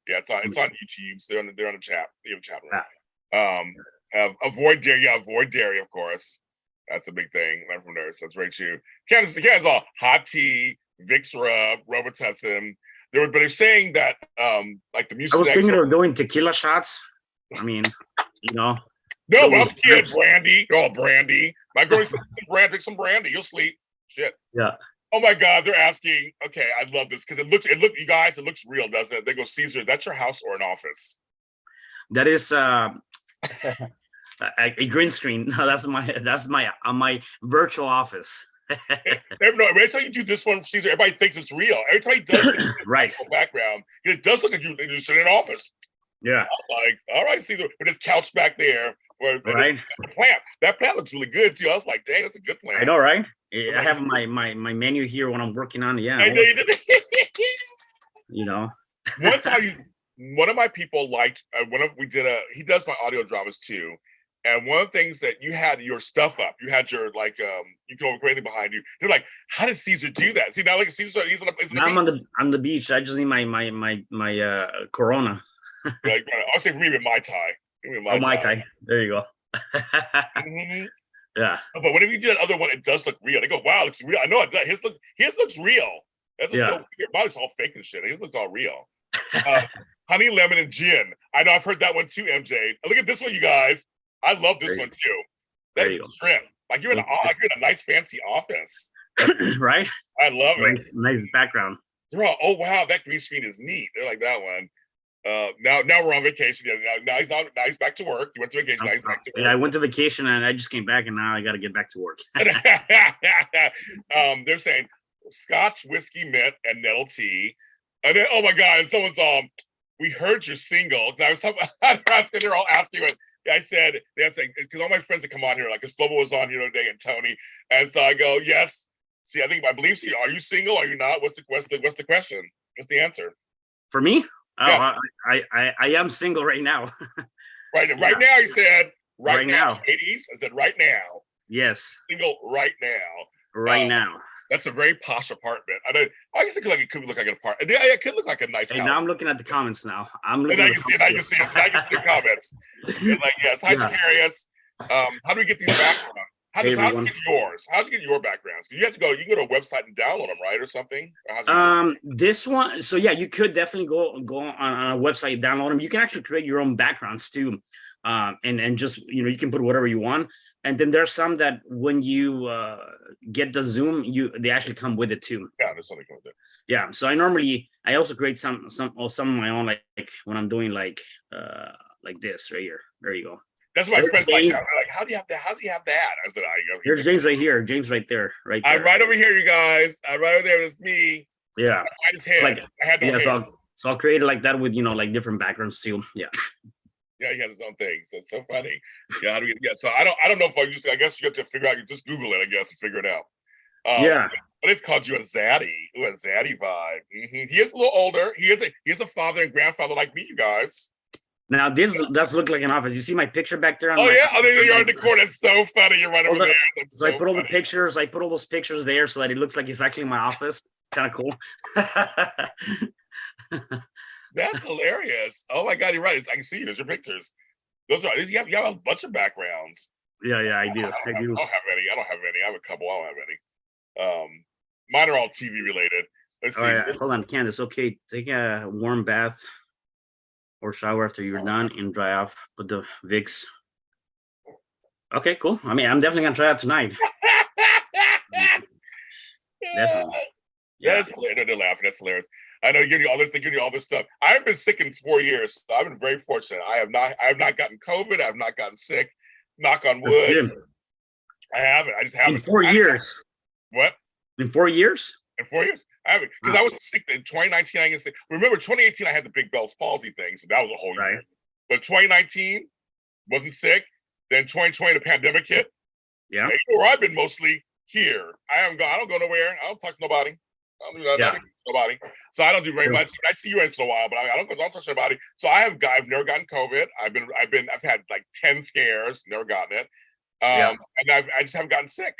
Yeah, it's on YouTube. So they're on the chat. You have a chat room. Avoid dairy. Yeah, avoid dairy, of course. That's a big thing. I'm from nurse. That's right too. Candace all hot tea, Vicks rub, Robitussin. They're saying that like the music. I was thinking of doing tequila shots. I mean, No, but I'm a kid, brandy. Oh, brandy. My girl said, drink some brandy. You'll sleep. Shit. Yeah. Oh my God, they're asking. Okay, I love this because you guys, it looks real, doesn't it? They go, Caesar, that's your house or an office? That is a green screen. No, that's my virtual office. Every time you do this one, Caesar, everybody thinks it's real. Every time he does right background, it does look like you just in an office. Yeah. I'm like, all right, Caesar, with his couch back there. Right. That plant looks really good too. I was like, dang, that's a good plant. I know, right? I have my menu here when I'm working on it. Yeah. One time, one of my people liked he does my audio dramas too. And one of the things that you had your stuff up, you had your you can overcrate behind you. They're like, how did Caesar do that? See now, like Caesar, he's on the beach. I just need my Corona. I'll say for me, with Mai Tai. Mai Tai. There you go. Yeah. But whenever you do that other one, it does look real. They go, wow, it looks real. I know it does. His looks real. That's so weird. Mine looks all fake and shit. His looks all real. Honey, lemon, and gin. I know I've heard that one too, MJ. Look at this one, you guys. I love this one too. That's a trip. Like you're in a nice fancy office. Right? I love it. Nice background. They're all, oh wow, that green screen is neat. They're like that one. Now we're on vacation. Now he's back to work. He went to vacation. Now he's back to work. Yeah, I went to vacation and I just came back, and now I got to get back to work. They're saying Scotch, whiskey, mint, and nettle tea. And then, oh my God! And someone's we heard you're single. I was talking. They're all asking what. I said they're saying because all my friends that come on here, like because Flobo was on here today and Tony, and so I go, yes. See, I believe. See, are you single? Are you not? What's the question? What's the answer? For me? Yes. I am single right now. Right now, he said. Right now, now, ladies. I said right now. Yes. Single right now. Right now. That's a very posh apartment. I guess it could look like an apartment. Yeah, it could look like a nice house. Now I'm looking at the comments now. I can see the comments. You're like, yes, hi, Teriah. How do we get these backgrounds? How do you get yours? How do you get your backgrounds? You can go to a website and download them, right, or something? This one. So yeah, you could definitely go on a website, download them. You can actually create your own backgrounds too, and just you can put whatever you want. And then there's some that when you get the Zoom, they actually come with it too. Yeah, there's something with it. Yeah. So I also create some of my own, like when I'm doing like this right here. There you go. That's what my friends like. They're like, how do you have that? How does he have that? I said, There's James right here. James right there. Right there. I'm right over here, you guys. I'm right over there. It's me. Yeah. I just had. I had no hair. So I'll create it like that with like different backgrounds too. Yeah. Yeah, he has his own thing. So it's so funny. Yeah, how do we so I don't know if I guess you have to figure out, you just Google it, I guess, and figure it out. Yeah. But it's called you a zaddy. Ooh, a zaddy vibe. Mm-hmm. He is a little older. He is a father and grandfather like me, you guys. Now this does look like an office. You see my picture back there? There you're in the corner. It's so funny. You're right over there. So I put all the pictures. I put all those pictures there so that it looks like it's actually my office. Kind of cool. That's hilarious. Oh my God, you're right. I can see you. There's your pictures. Those are you have a bunch of backgrounds. Yeah, I do. I don't have any. I have a couple. I don't have any. Mine are all TV related. Let's All see. right, hold on, Candace. Okay, take a warm bath or shower after you're done and dry off. Put the Vicks. Okay, cool. I mean, I'm definitely gonna try it tonight. Definitely. Yeah. That's hilarious. They're laughing. That's hilarious. I know you're all this. They give you all this stuff. I've been sick in 4 years. So I've been very fortunate. I have not gotten COVID. I have not gotten sick. Knock on wood. I haven't. I just haven't. In 4 years. What? In 4 years? In 4 years? I haven't, because I was sick in 2019. I guess. Remember, 2018, I had the big Bell's palsy thing, so that was a whole year. But 2019, wasn't sick. Then 2020, the pandemic hit. Yeah. Where I've been mostly here. I don't go nowhere. I don't talk to nobody. I don't do nothing to nobody. So I don't do very much. I see you once in a while, but I don't touch anybody. So I've never gotten COVID. I've had like 10 scares, never gotten it. And I just haven't gotten sick.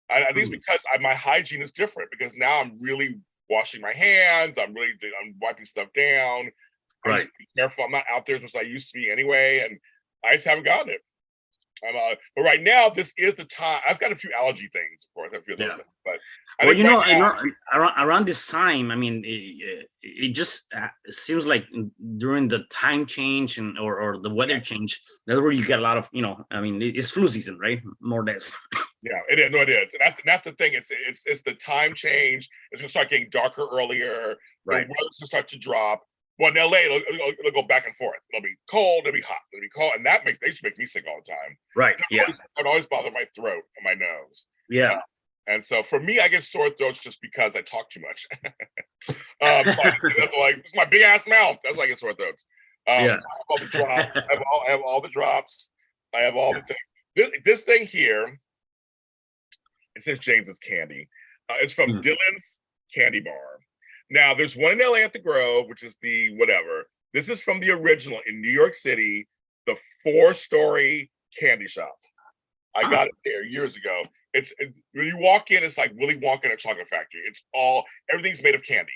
I think it's because my hygiene is different, because now I'm really washing my hands. I'm wiping stuff down. I'm just being careful. I'm not out there as much as I used to be anyway, and I just haven't gotten it. But right now, this is the time. I've got a few allergy things, of course. I feel those things, but around this time, I mean, it just seems like during the time change or the weather change, that's where you get a lot of, I mean, it's flu season, right? More or less. Yeah, it is. No, it is. And that's the thing. It's the time change. It's gonna start getting darker earlier. Right. The weather's gonna start to drop. Well, in LA, it'll go back and forth. It'll be cold. It'll be hot. It'll be cold, and they used to make me sick all the time. Right. It always bothered my throat and my nose. Yeah. And so for me, I get sore throats just because I talk too much. That's like, it's my big ass mouth. That's why I get sore throats. So I have all the drops. I have all the drops. I have all the things. This thing here, it says James's Candy. It's from Dylan's Candy Bar. Now, there's one in LA at the Grove, which is the whatever. This is from the original in New York City, the 4-story candy shop. I got it there years ago. When you walk in, it's like Willy Wonka in a chocolate factory. Everything's made of candy.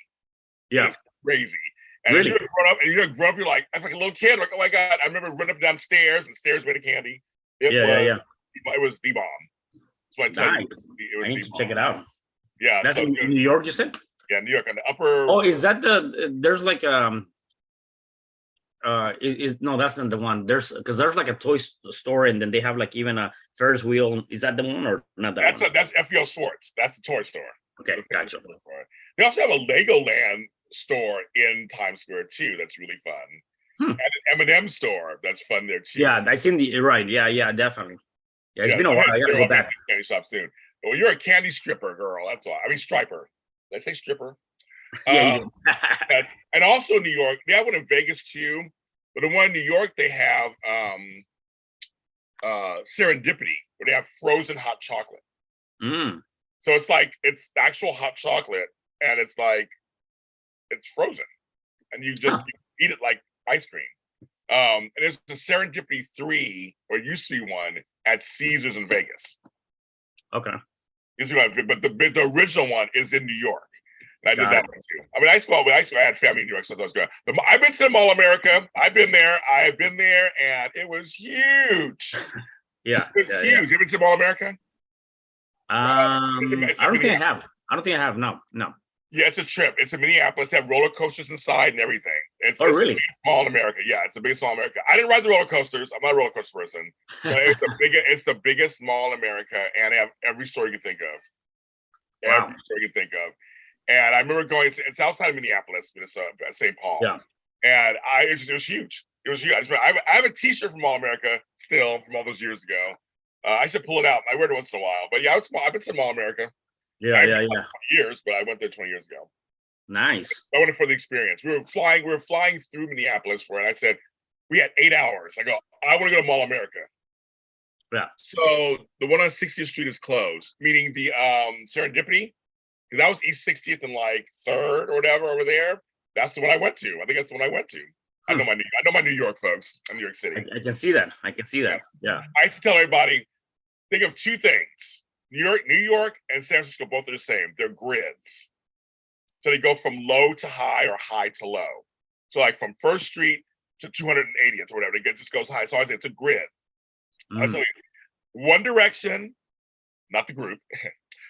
Yeah, it's crazy. And really? You're grown up. You're like, I was like a little kid. Like, oh my god! I remember running up and down stairs, and stairs made of candy. It was the bomb. So nice. I need to check it out. Yeah, that's in New York, you said? Yeah, New York on the upper. Oh, is that there's like no, that's not the one. There's like a toy store, and then they have like even a Ferris wheel. Is that the one or not? That's FEO Sports. That's the toy store. Okay, gotcha. They also have a Legoland store in Times Square too. That's really fun. And an M&M store that's fun there too. Yeah, I seen Yeah, definitely. Yeah, it's been a while. I gotta go back. Candy shop soon. Well, you're a candy stripper, girl. That's why. I mean, striper. Did I say stripper? Yeah, you did. And also New York. They have one in Vegas too. But the one in New York, they have Serendipity, where they have frozen hot chocolate. So it's actual hot chocolate, and it's frozen, and you just eat it like ice cream. And there's the Serendipity 3, or used to be one, at Caesars in Vegas. Okay. But the original one is in New York. And I did that one too. I mean, I had family in New York, so I was going. I've been to Mall America. I've been there, and it was huge. Yeah, it was huge. You ever been to Mall America? I don't think I have. No. Yeah, it's a trip. It's in Minneapolis. They have roller coasters inside and everything. It's really? Mall in America. Yeah, it's the biggest mall in America. I didn't ride the roller coasters. I'm not a roller coaster person. But it's the biggest mall in America, and they have every store you can think of. Every store you can think of. And I remember going. It's outside of Minneapolis, Minnesota, St. Paul. Yeah. And it was huge. It was huge. I have a T-shirt from Mall America still from all those years ago. I should pull it out. I wear it once in a while. But yeah, I've been to Mall America. Yeah. 20 years, but I went there 20 years ago. Nice. I went for the experience. We were flying through Minneapolis for it. I said, we had 8 hours. I go, I want to go to Mall America. Yeah. So the one on 60th Street is closed, meaning the Serendipity, because that was East 60th and like 3rd or whatever over there. That's the one I went to. I think that's the one I went to. I know my New York folks. I'm New York City. I can see that. Yeah. I used to tell everybody, think of two things. New York and San Francisco both are the same. They're grids. So they go from low to high or high to low. So like from 1st Street to 280th or whatever, it just goes high. So I say it's a grid. So One Direction, not the group.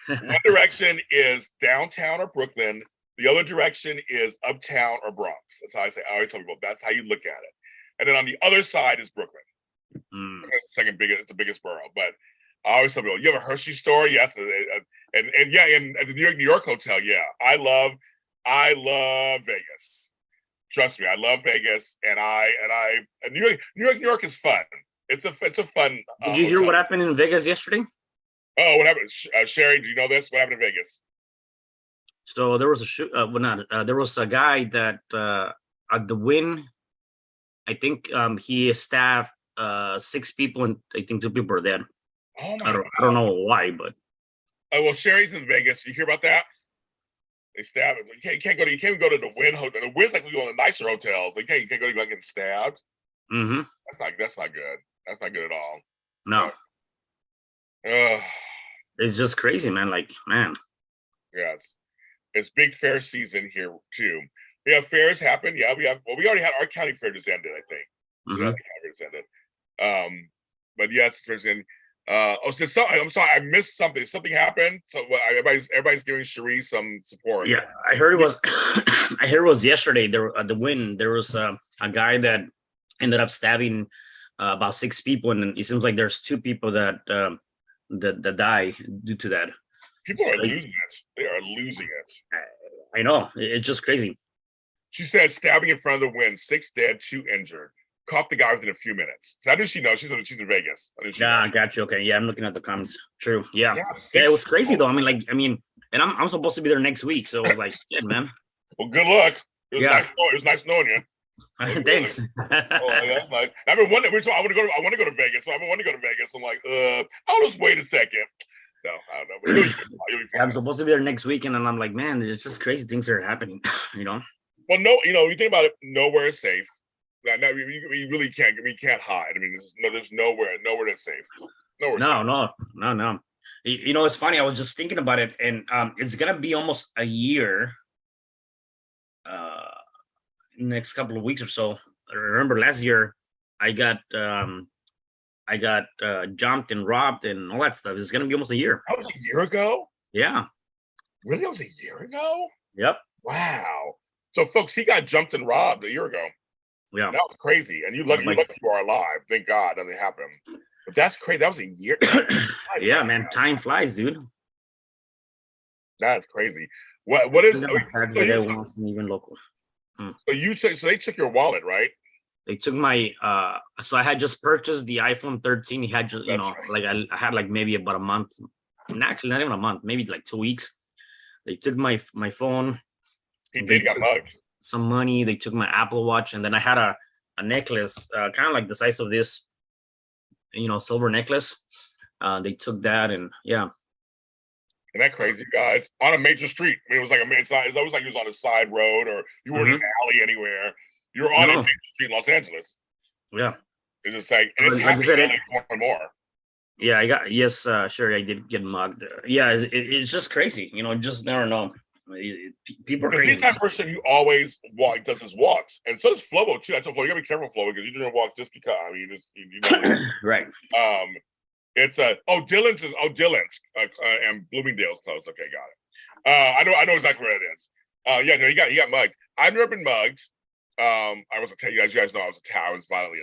One direction is downtown or Brooklyn. The other direction is uptown or Bronx. That's how I say. I always tell people that's how you look at it. And then on the other side is Brooklyn. It's the second biggest. It's the biggest borough. But I always tell people, you have a Hershey store? Yes. And yeah, and at the New York hotel. Yeah, I love Vegas. Trust me, I love Vegas, and New York is fun. It's a fun. Did you hear what happened in Vegas yesterday? Oh, what happened, Sherry? Do you know this? What happened in Vegas? So there was there was a guy that at the Wynn, I think he staffed 6 people, and I think 2 people are dead. Oh my! I don't know why, but well, Sherry's in Vegas. You hear about that? They stab him. You can't go to the Wynn hotel. The Wynn's like we go to nicer hotels. Like, you can't go to getting stabbed. Mm-hmm. That's not good. That's not good at all. No. It's just crazy, man. Like, man. Yes. It's big fair season here too. We have fairs happen. Yeah, we already had our county fair just ended, I think. Mm-hmm. Yeah, the county fair just ended. But yes, there's in so I'm sorry, I missed something. Something happened. So everybody's giving Cherie some support. Yeah, I heard it was I heard it was yesterday. There at the Wynn, there was a guy that ended up stabbing about 6 people, and it seems like there's 2 people that that die due to that. People are losing it. They are losing it. I know. It's just crazy. She said stabbing in front of the Wynn, 6 dead, 2 injured. Caught the guy within a few minutes. So how does she know? She's in Vegas. Yeah, I got you. Okay, yeah, I'm looking at the comments. True. Yeah, it was crazy though. I mean, and I'm supposed to be there next week, so I was like, shit, man. Well, good luck. It was nice knowing you. Thanks. That's nice. I've been wondering which one I want to go to Vegas. So I've been wanting to go to Vegas. I'm like, I'll just wait a second. No, I don't know. But you'll be fine. I'm supposed to be there next weekend, and I'm like, man, it's just crazy things are happening. Well, no, you think about it. Nowhere is safe. We really can't. We can't hide. I mean, there's nowhere that's safe. Nowhere. No. It's funny. I was just thinking about it, and it's gonna be almost a year. Next couple of weeks or so. I remember last year, I got jumped and robbed and all that stuff. It's gonna be almost a year. That was a year ago? Yeah. Really? That was a year ago? Yep. Wow. So, folks, he got jumped and robbed a year ago. Yeah. That was crazy. And you lucky you are alive. Thank God that it happened. But that's crazy. That was a year. Yeah, man. Time flies, dude. That's crazy. What is even local. So they took your wallet, right? They took my so I had just purchased the iPhone 13. He had just like I had like maybe about a month, and actually not even a month, maybe like 2 weeks. They took my phone. He did got mugged. Some money. They took my Apple Watch, and then I had a necklace, kind of like the size of this, silver necklace. They took that, and yeah. Isn't that crazy, guys? On a major street. I mean, it was like it's always like you was on a side road, or you were in an alley anywhere. You're on a major street in Los Angeles. Yeah. It's just like, and it's happening more and more. Yeah, sure, I did get mugged. Yeah, it's just crazy. Just never know. People are crazy. He's that person who always does his walks, and so does Flobo too. I tell Flobo, you gotta be careful, Flobo, because you don't walk just because. I mean, right. It's Dylan's and Bloomingdale's closed. Okay, got it. I know exactly where it is. He got mugged. I've never been mugged. I was you guys know I was violently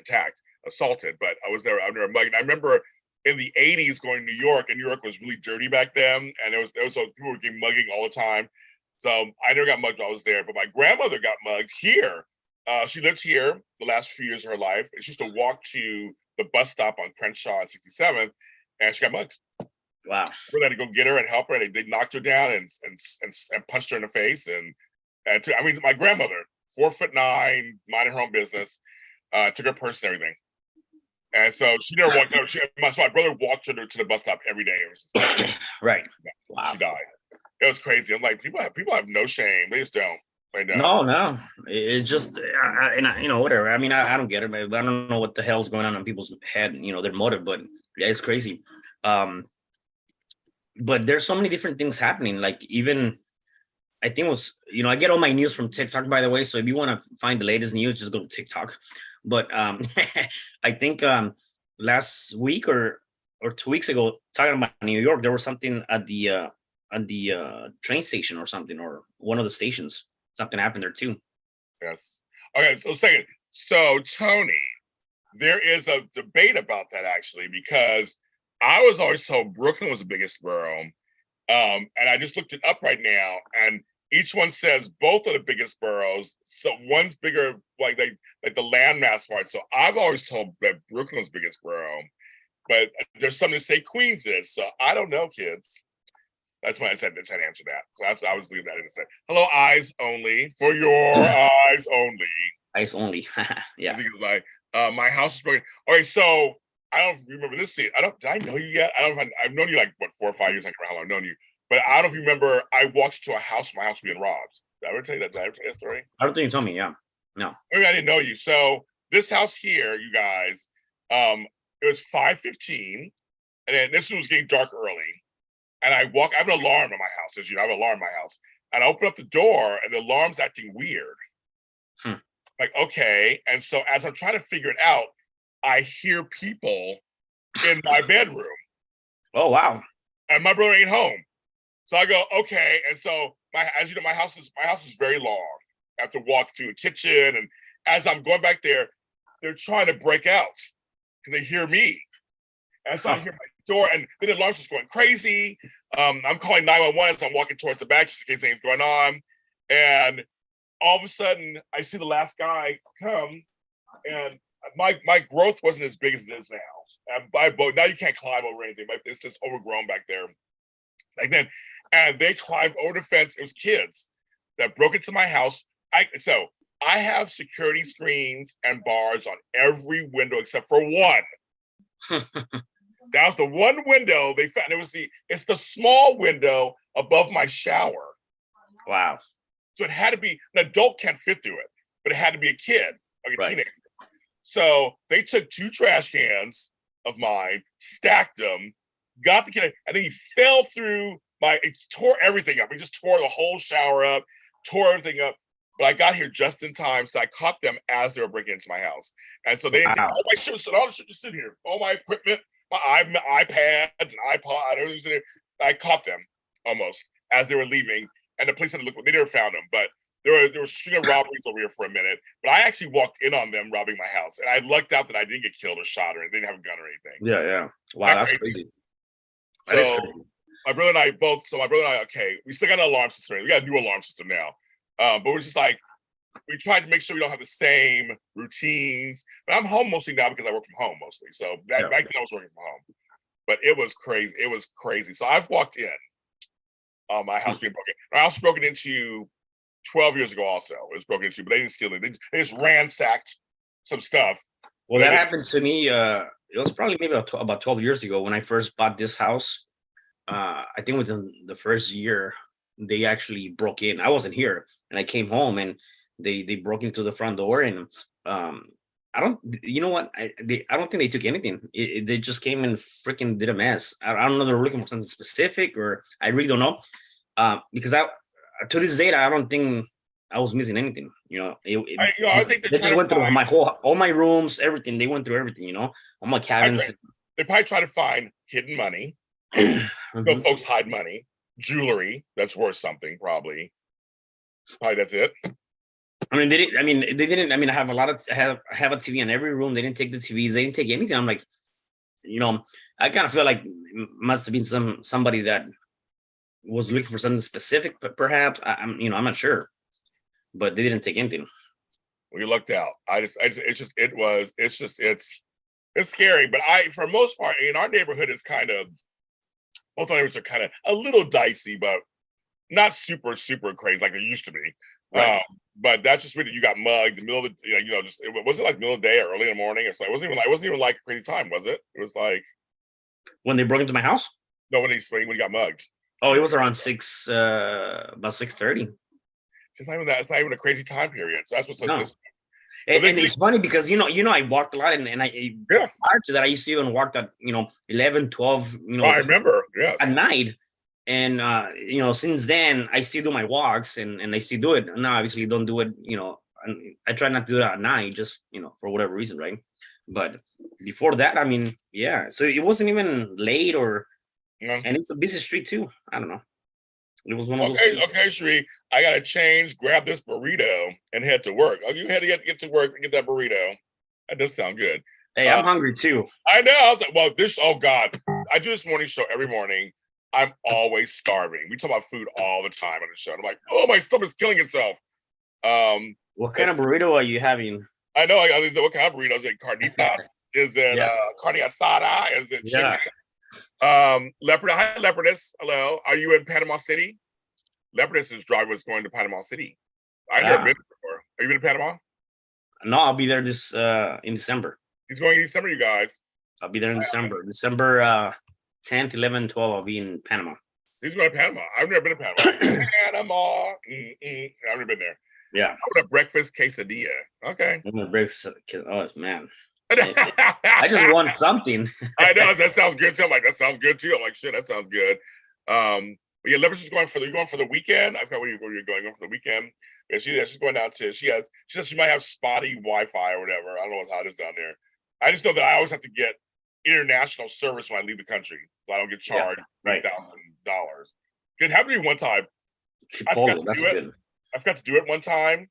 assaulted, but I was there. I've never mugged. I remember in the 80s going to New York, and New York was really dirty back then, and there was people were getting mugging all the time. So I never got mugged while I was there, but my grandmother got mugged here. She lived here the last few years of her life, and she used to walk to the bus stop on Crenshaw and 67th, and she got mugged. Wow. We had to go get her and help her. They knocked her down and punched her in the face. And my grandmother, 4'9", minding her own business, took her purse and everything. And so she never walked out. So my brother walked her to the bus stop every day. Right. Wow. She died. It was crazy. I'm like, people have no shame. They just don't. No. It's just, whatever. I mean, I don't get it. I don't know what the hell's going on in people's head, their motive, but yeah, it's crazy. But there's so many different things happening. Like even, I think it was, I get all my news from TikTok, by the way. So if you want to find the latest news, just go to TikTok. But I think last week or or 2 weeks ago talking about New York. There was something at the train station or something, or one of the stations. Something happened there too. Yes. Okay. So second. So Tony, there is a debate about that actually, because I was always told Brooklyn was the biggest borough. And I just looked it up right now, and each one says both are the biggest boroughs. So one's bigger, like the landmass part. So I've always told that Brooklyn's biggest borough, but there's something to say Queens is. So I don't know, kids. That's why I said answer that. So I was leaving that in and said, hello, eyes only, for your eyes only. Eyes only. Yeah. Like, my house is broken. Okay, so I don't remember this scene. Did I know you yet? I don't know if I've known you like, what, 4 or 5 years. I can't remember how long I've known you. But I don't know if you remember, I walked to a house, my house being robbed. Did I ever tell you that? Did I ever tell you that story? I don't think you told me. Yeah. No. Maybe I didn't know you. So this house here, you guys, it was 5:15, and then this was getting dark early. And I have an alarm in my house, as you know, I have an alarm in my house. And I open up the door, and the alarm's acting weird. Like, okay. And so as I'm trying to figure it out, I hear people in my bedroom. Oh, wow. And my brother ain't home. So I go, okay. And so as you know, my house is very long. I have to walk through the kitchen. And as I'm going back there, they're trying to break out because they hear me. And so I hear my door, and then the alarm's just going crazy. I'm calling 911 as I'm walking towards the back just in case anything's going on. And all of a sudden, I see the last guy come, and my growth wasn't as big as it is now. And now you can't climb over anything. It's just overgrown back there. Like then, and they climbed over the fence. It was kids that broke into my house. So I have security screens and bars on every window except for one. That was the one window they found. It's the small window above my shower. Wow. So it had to be, an adult can't fit through it, but it had to be a kid, like a teenager. So they took 2 trash cans of mine, stacked them, got the kid, and then he fell through it tore everything up. He just tore the whole shower up, tore everything up. But I got here just in time, so I caught them as they were breaking into my house. And so they didn't take all my shit, so all the shit just sitting here, all my equipment, my iPad and iPod, everything's in there. I caught them almost as they were leaving. And the police had to look, they never found them, but there were a string of robberies over here for a minute. But I actually walked in on them robbing my house, and I lucked out that I didn't get killed or shot or didn't have a gun or anything. Yeah. Wow, that's crazy. That is crazy. My brother and I, okay, we still got an alarm system. We got a new alarm system now. But we're just like, we tried to make sure we don't have the same routines. But I'm home mostly now because I work from home mostly. So back then I was working from home. But it was crazy. It was crazy. So I've walked in. My house being broken. My house was broken into 12 years ago also. It was broken into, but they didn't steal it. They just ransacked some stuff. Well, that happened to me. It was probably maybe about 12 years ago when I first bought this house. I think within the first year, they actually broke in. I wasn't here, and I came home, and they broke into the front door, and I don't, you know what? I don't think they took anything. They just came and freaking did a mess. I don't know if they're looking for something specific, or I really don't know. Because to this date, I don't think I was missing anything. I think they just went through all my rooms, everything. They went through everything. All my cabins. They probably try to find hidden money. Folks hide money, jewelry that's worth something. Probably that's it. They didn't. I have have a TV in every room. They didn't take the TVs. They didn't take anything. I'm like, I kind of feel like it must have been somebody that was looking for something specific, but perhaps I'm not sure. But they didn't take anything. We lucked out. It's scary. But for the most part, in our neighborhood, it's kind of, both our neighborhoods are kind of a little dicey, but not super, super crazy like it used to be. Right. But that's just really, you got mugged in the middle of the, was it like middle of the day or early in the morning? It wasn't even like a crazy time, was it? It was like when they broke into my house. No, when he got mugged. Oh, it was around about 6:30. It's not even that. It's not even a crazy time period. So that's what's no. And it's funny because I walked a lot, and prior to that I used to even walk at 11, 12. I remember. Yes. At night. And since then I still do my walks, and I still do it. Now obviously don't do it, I try not to do it at night, just for whatever reason, right? But before that, I mean, yeah. So it wasn't even late and it's a busy street too. I don't know. It was one of those things. Okay, Sheree. I gotta change, grab this burrito, and head to work. Oh, you had to get to work and get that burrito. That does sound good. Hey, I'm hungry too. I know. I was like, well, oh God. I do this morning show every morning. I'm always starving. We talk about food all the time on the show. I'm like, oh, my stomach's killing itself. What kind of burrito are you having? I know. What kind of burrito? Is it carnitas? Is it carne asada? Is it chicken? Leopard. Hi, Leopardess. Hello. Are you in Panama City? Leopardess's driver was going to Panama City. I've never been before. Have you been to Panama? No, I'll be there in December. He's going in December, you guys. I'll be there in December. December 10th, 11th, 12th, I'll be in Panama. He's going to Panama. I've never been to Panama. Panama. I've never been there. Yeah. I want a breakfast quesadilla. Okay. Oh, man. I just want something. I know. That sounds good too. I'm like, that sounds good too. I'm like, shit, that sounds good. But yeah, Leverage is going for the weekend. I forgot where you're going for the weekend. Yeah, she's going down to, she says she might have spotty Wi-Fi or whatever. I don't know how it is down there. I just know that I always have to get international service when I leave the country, so I don't get charged $8,000. It happened to me one time. Chipotle, that's good. I forgot to do it one time,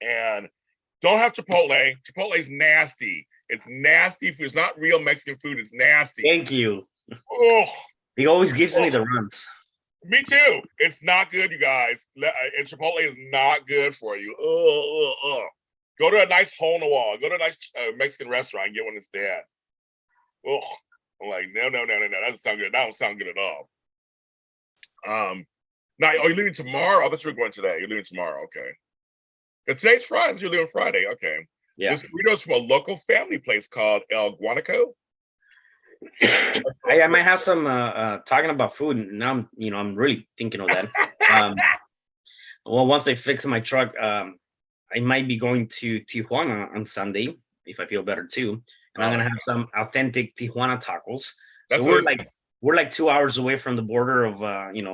and don't have Chipotle. Chipotle is nasty. It's nasty food. It's not real Mexican food. It's nasty. Thank you. Oh, he always gives me the runs. Me too. It's not good, you guys. And Chipotle is not good for you. Go to a nice hole in the wall. Go to a nice Mexican restaurant and get one instead. Oh, I'm like, no. That doesn't sound good. That don't sound good at all. Now, you're leaving tomorrow? I thought you were going today. You're leaving tomorrow. Okay. And today's Friday. You're leaving Friday. Okay. Yeah. This burrito's from a local family place called El Guanaco. I might have some talking about food. Now I'm really thinking of that. Well, once I fix my truck, I might be going to Tijuana on Sunday if I feel better too. And I'm gonna have some authentic Tijuana tacos. So we're like 2 hours away from the border of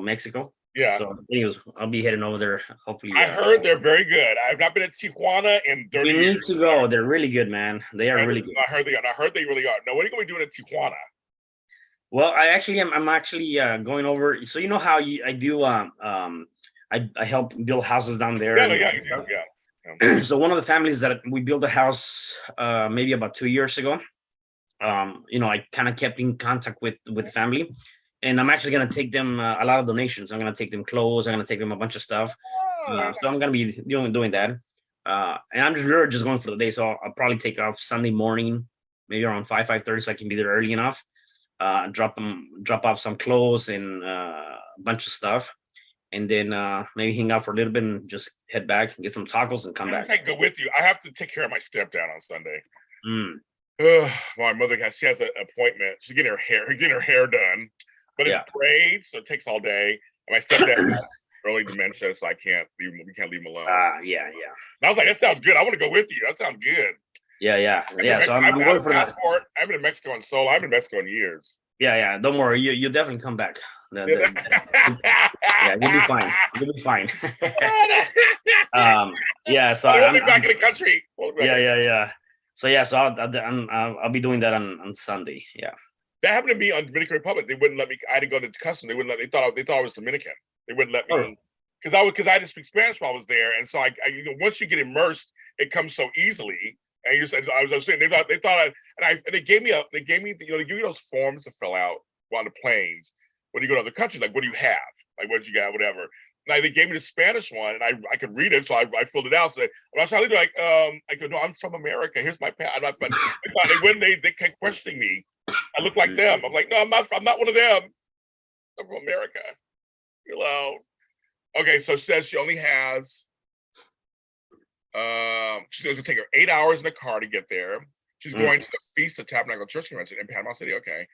Mexico. Yeah. So anyways, I'll be heading over there. Hopefully. I heard they're very good. I've not been to Tijuana in 30 years. You need to go. They're really good, man. They are really good. I heard they really are. Now, what are you going to be doing in Tijuana? Well, I'm actually going over. So you know how I do. I help build houses down there. Yeah. So one of the families that we built a house maybe about 2 years ago. I kind of kept in contact with the family. And I'm actually going to take them a lot of donations. I'm going to take them clothes. I'm going to take them a bunch of stuff. So I'm going to be doing that. And I'm just going for the day. So I'll probably take off Sunday morning, maybe around 5:30, so I can be there early enough. Drop off some clothes and a bunch of stuff. And then maybe hang out for a little bit and just head back and get some tacos and come back. I go with you. I have to take care of my stepdad on Sunday. My mother she has an appointment. She's getting her hair done. But it's braids, so it takes all day. And my stepdad has early dementia, so we can't leave him alone. Yeah. And I was like, that sounds good. I want to go with you. That sounds good. Yeah. So I'm going for that. I've been in Mexico in solo. I've been in Mexico in years. Yeah. Don't worry. You definitely come back. You'll be fine. You'll be fine. So I'll be back in the country. Yeah. So I'll be doing that on Sunday. Yeah. That happened to me on Dominican Republic. They wouldn't let me. I had to go to customs. They wouldn't let. They thought I was Dominican. They wouldn't let me because I had to speak Spanish while I was there. And so I once you get immersed, it comes so easily. And you said I was saying they gave me they give you those forms to fill out on the planes when you go to other countries. Like, what do you have? Like, what you got? Whatever. And they gave me the Spanish one, and I could read it, so I filled it out. So when I was trying to do I go, no, I'm from America. Here's my passport. They kept questioning me. I look like them. I'm like, no, I'm not one of them. I'm from America. Hello. Okay, so it says she only has she's gonna take her 8 hours in a car to get there. She's going to the Feast of Tabernacle Church Convention in Panama City. Okay.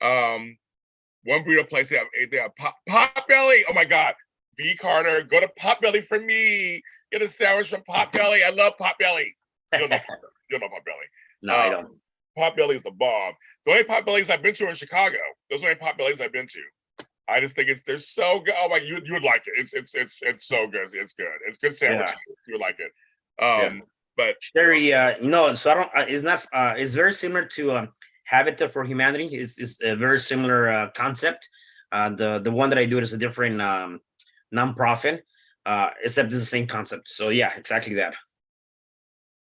One burrito place, they have Potbelly. Oh my God. V Carter, go to Potbelly for me. Get a sandwich from Potbelly. I love Potbelly. You know Potbelly. No, I don't. Potbelly is the bomb. The only Potbellies I've been to are in Chicago. Those are the only Potbellies I've been to. I just think they're so good. Oh my, you would like it. It's so good. It's good. It's good sandwich. You would like it. but Sherry, no, so I don't. It's not. It's very similar to Habitat for Humanity. It's a very similar concept. The one that I do is a different nonprofit, except it's the same concept. So yeah, exactly that.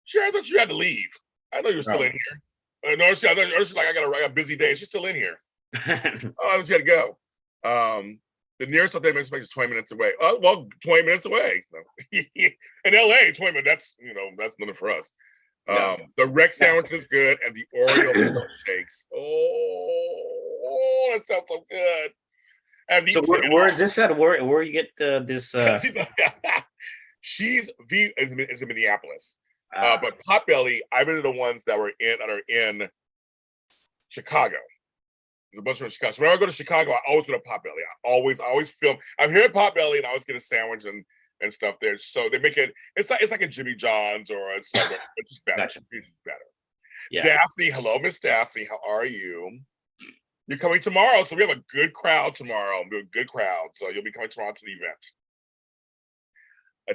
sure, I thought you had to leave. I know you were still in here. No, I thought like I got a busy day. She's still in here. Oh, I thought you had to go. The nearest hotel makes is 20 minutes away. Oh, well, 20 minutes away. In LA, 20 minutes, that's that's nothing for us. The Rex sandwich is good, and the Oreo milkshakes. Oh, that sounds so good. And So where is this at? Where you get this? She's is in Minneapolis. But Potbelly, I've been to the ones that are in Chicago. There's a bunch of Chicago. So whenever I go to Chicago, I always go to Potbelly. I always film. I'm here at Potbelly, and I always get a sandwich and stuff there. So they make it. It's like a Jimmy John's or a Subway. It's just better. Gotcha. It's better. Yeah. Daphne, hello, Miss Daphne. How are you? You're coming tomorrow, so we have a good crowd tomorrow. We have a good crowd, so you'll be coming tomorrow to the event.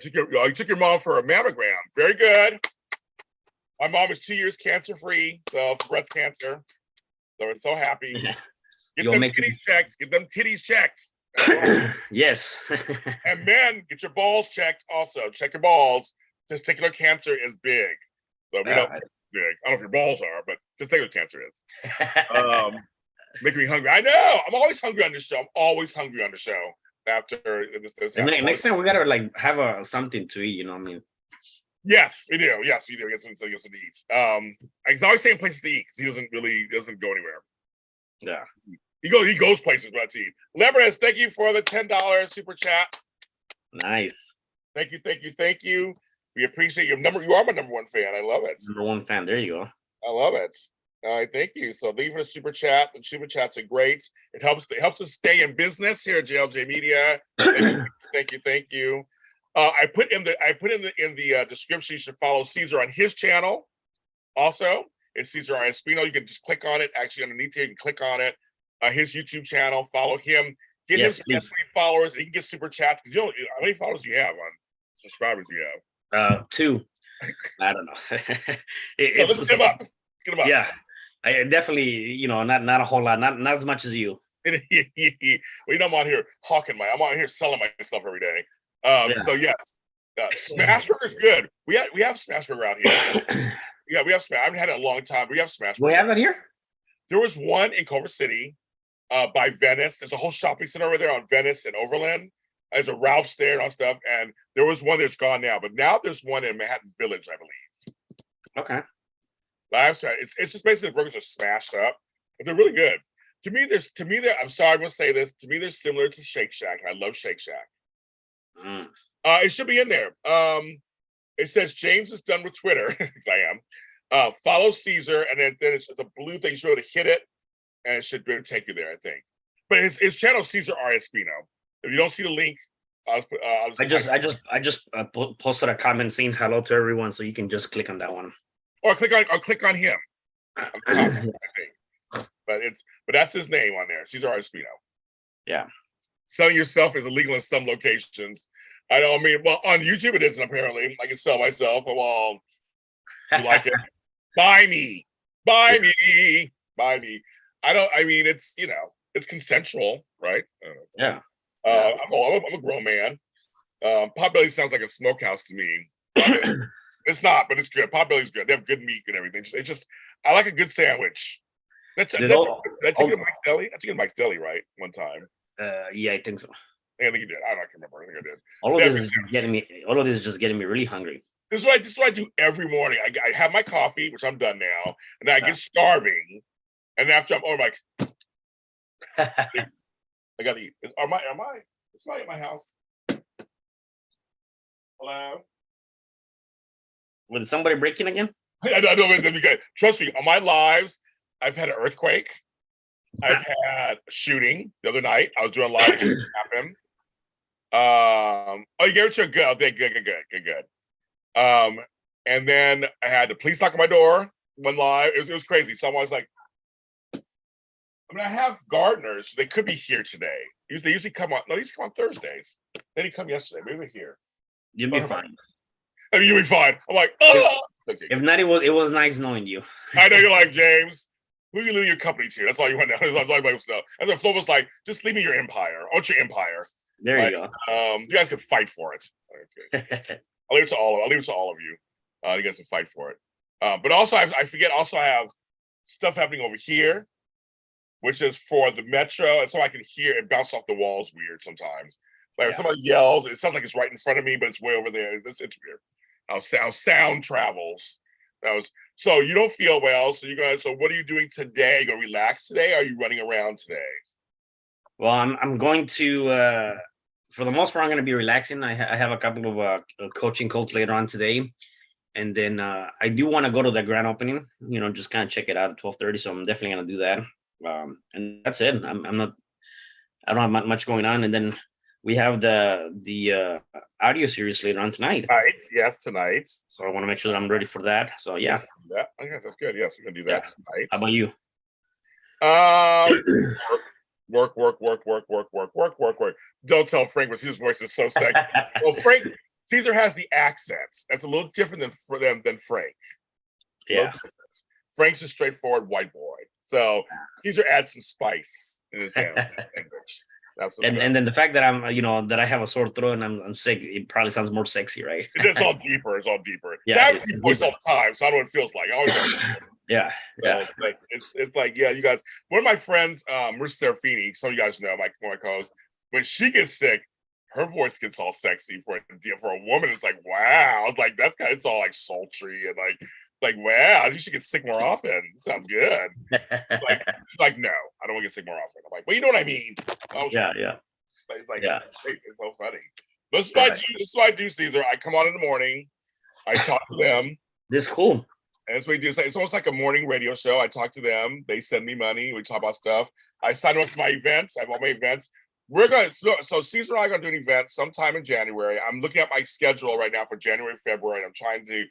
You took your mom for a mammogram. Very good. My mom is 2 years cancer-free, so breast cancer. So we're so happy. Get them titties checked. Get them titties checked. Yes. And men, get your balls checked also. Check your balls. Testicular cancer is big. So we don't big. I don't know if your balls are, but testicular cancer is. Making me hungry. I know. I'm always hungry on the show. I'm always hungry on the show after this next time we gotta like have something to eat, you know what I mean? Yes, we do. Yes, we do. Get some to eat. He's always taking places to eat because he doesn't go anywhere. Yeah. He goes places but to eat. Lebanese, thank you for the $10 super chat. Nice. Thank you. We appreciate your number. You are my number one fan. I love it. Number one fan. There you go. I love it. All right, thank you. So thank you for the super chat. The super chats are great. It helps us stay in business here at JLJ Media. Thank you. I put in the description. You should follow Caesar on his channel. Also, it's Caesar Espino. You can just click on it. Actually, underneath here, you can click on it. His YouTube channel. Follow him. Get him 3 followers, and you can get super chats. Because how many followers do you have on subscribers? Do you have 2. I don't know. Let's get him up. Yeah. I definitely, not a whole lot, not as much as you. Well, I'm on here I'm on here selling myself every day. So yes, Smashburger is good. We have Smashburger out here. Yeah, we have Smash. I haven't had it in a long time. We have Smashburger. We have it here. There was one in Culver City, by Venice. There's a whole shopping center over there on Venice and Overland. There's a Ralph's there and all stuff. And there was one that's gone now, but now there's one in Manhattan Village, I believe. Okay. It's just basically the burgers are smashed up, but they're really good. To me, I'm sorry, I'm gonna say this. To me, they're similar to Shake Shack, and I love Shake Shack. It should be in there. It says James is done with Twitter, because I am. Follow Caesar, and then it's the blue thing. You should be able to hit it, and it should be able to take you there, I think. But his channel Caesar Espino. If you don't see the link, I just posted a comment saying hello to everyone, so you can just click on that one. Or click on him. But that's his name on there. Cesar Espino. Yeah. Selling yourself is illegal in some locations. Well, on YouTube it isn't apparently. I can sell myself. Well, you like it? Buy me. It's consensual, right? Yeah. I'm a grown man. Potbelly sounds like a smokehouse to me. It's not, but it's good. Potbelly's good. They have good meat and everything. It's just I like a good sandwich. That's taken Mike's Deli. I took Mike's Deli, right? One time. Yeah, I think so. I think you did. I don't remember. I think I did. All of this is just getting me really hungry. This is what I do every morning. I have my coffee, which I'm done now, and then I get starving, and after I'm like, I gotta eat. Am I? It's not at my house. Hello. Was somebody breaking again? I know. Trust me, on my lives, I've had an earthquake. I've had a shooting the other night. I was doing a live happen. You gave it to a good. Okay, good. And then I had the police knock on my door. Went live. It was crazy. Someone was like, I have gardeners. They could be here today. They usually come on. No, they used to come on Thursdays. They didn't come yesterday. Maybe they're here. You'll be fine. I mean, you'll be fine. I'm like, oh. Okay. If not, it was nice knowing you. I know you're like, James, who are you leaving your company to? That's all you want to know. That's all anybody wants to know. And then Flobo's like, just leave me your empire. I want your empire. There you go. You guys can fight for it. Okay. I'll leave it to all of you. You guys can fight for it. But also, I forget. Also, I have stuff happening over here, which is for the metro, and so I can hear it bounce off the walls. Weird sometimes. Like if somebody yells, it sounds like it's right in front of me, but it's way over there. It's weird. How sound travels. So you don't feel well. So So what are you doing today? You gonna relax today? Or are you running around today? Well, I'm going to. For the most part, I'm going to be relaxing. I have a couple of coaching calls later on today, and then I do want to go to the grand opening. Just kind of check it out at 12:30. So I'm definitely going to do that. And that's it. I don't have much going on, and then we have the audio series later on tonight. Right. Yes, tonight. So I want to make sure that I'm ready for that. So yeah. Okay, that's good. Yes, we're gonna do that tonight. How about you? Work. Don't tell Frank, but his voice is so sexy. Well, Caesar has the accents. That's a little different than Frank. Yeah. Frank's a straightforward white boy. So Caesar adds some spice in his English. And then the fact that I'm, that I have a sore throat and I'm sick, it probably sounds more sexy, right? It's all deeper. It's all deeper. Yeah, so I have a deep voice all the time, so I know what it feels like. I always Yeah. It's like, yeah, you guys. One of my friends, Marissa Serafini, some of you guys know, my co-host, when she gets sick, her voice gets all sexy. For a woman, it's like, wow. It's like it's all like sultry and like wow. You should get sick more often. Sounds good. She's like, no, I don't want to get sick more often. I'm like, well, you know what I mean. Yeah. It's like, it's so funny. This is what I do, Caesar. I come on in the morning. I talk to them. This is cool. And that's what we do. It's almost like a morning radio show. I talk to them. They send me money. We talk about stuff. I sign up for my events. I have all my events. So Caesar and I are going to do an event sometime in January. I'm looking at my schedule right now for January, February. And I'm trying to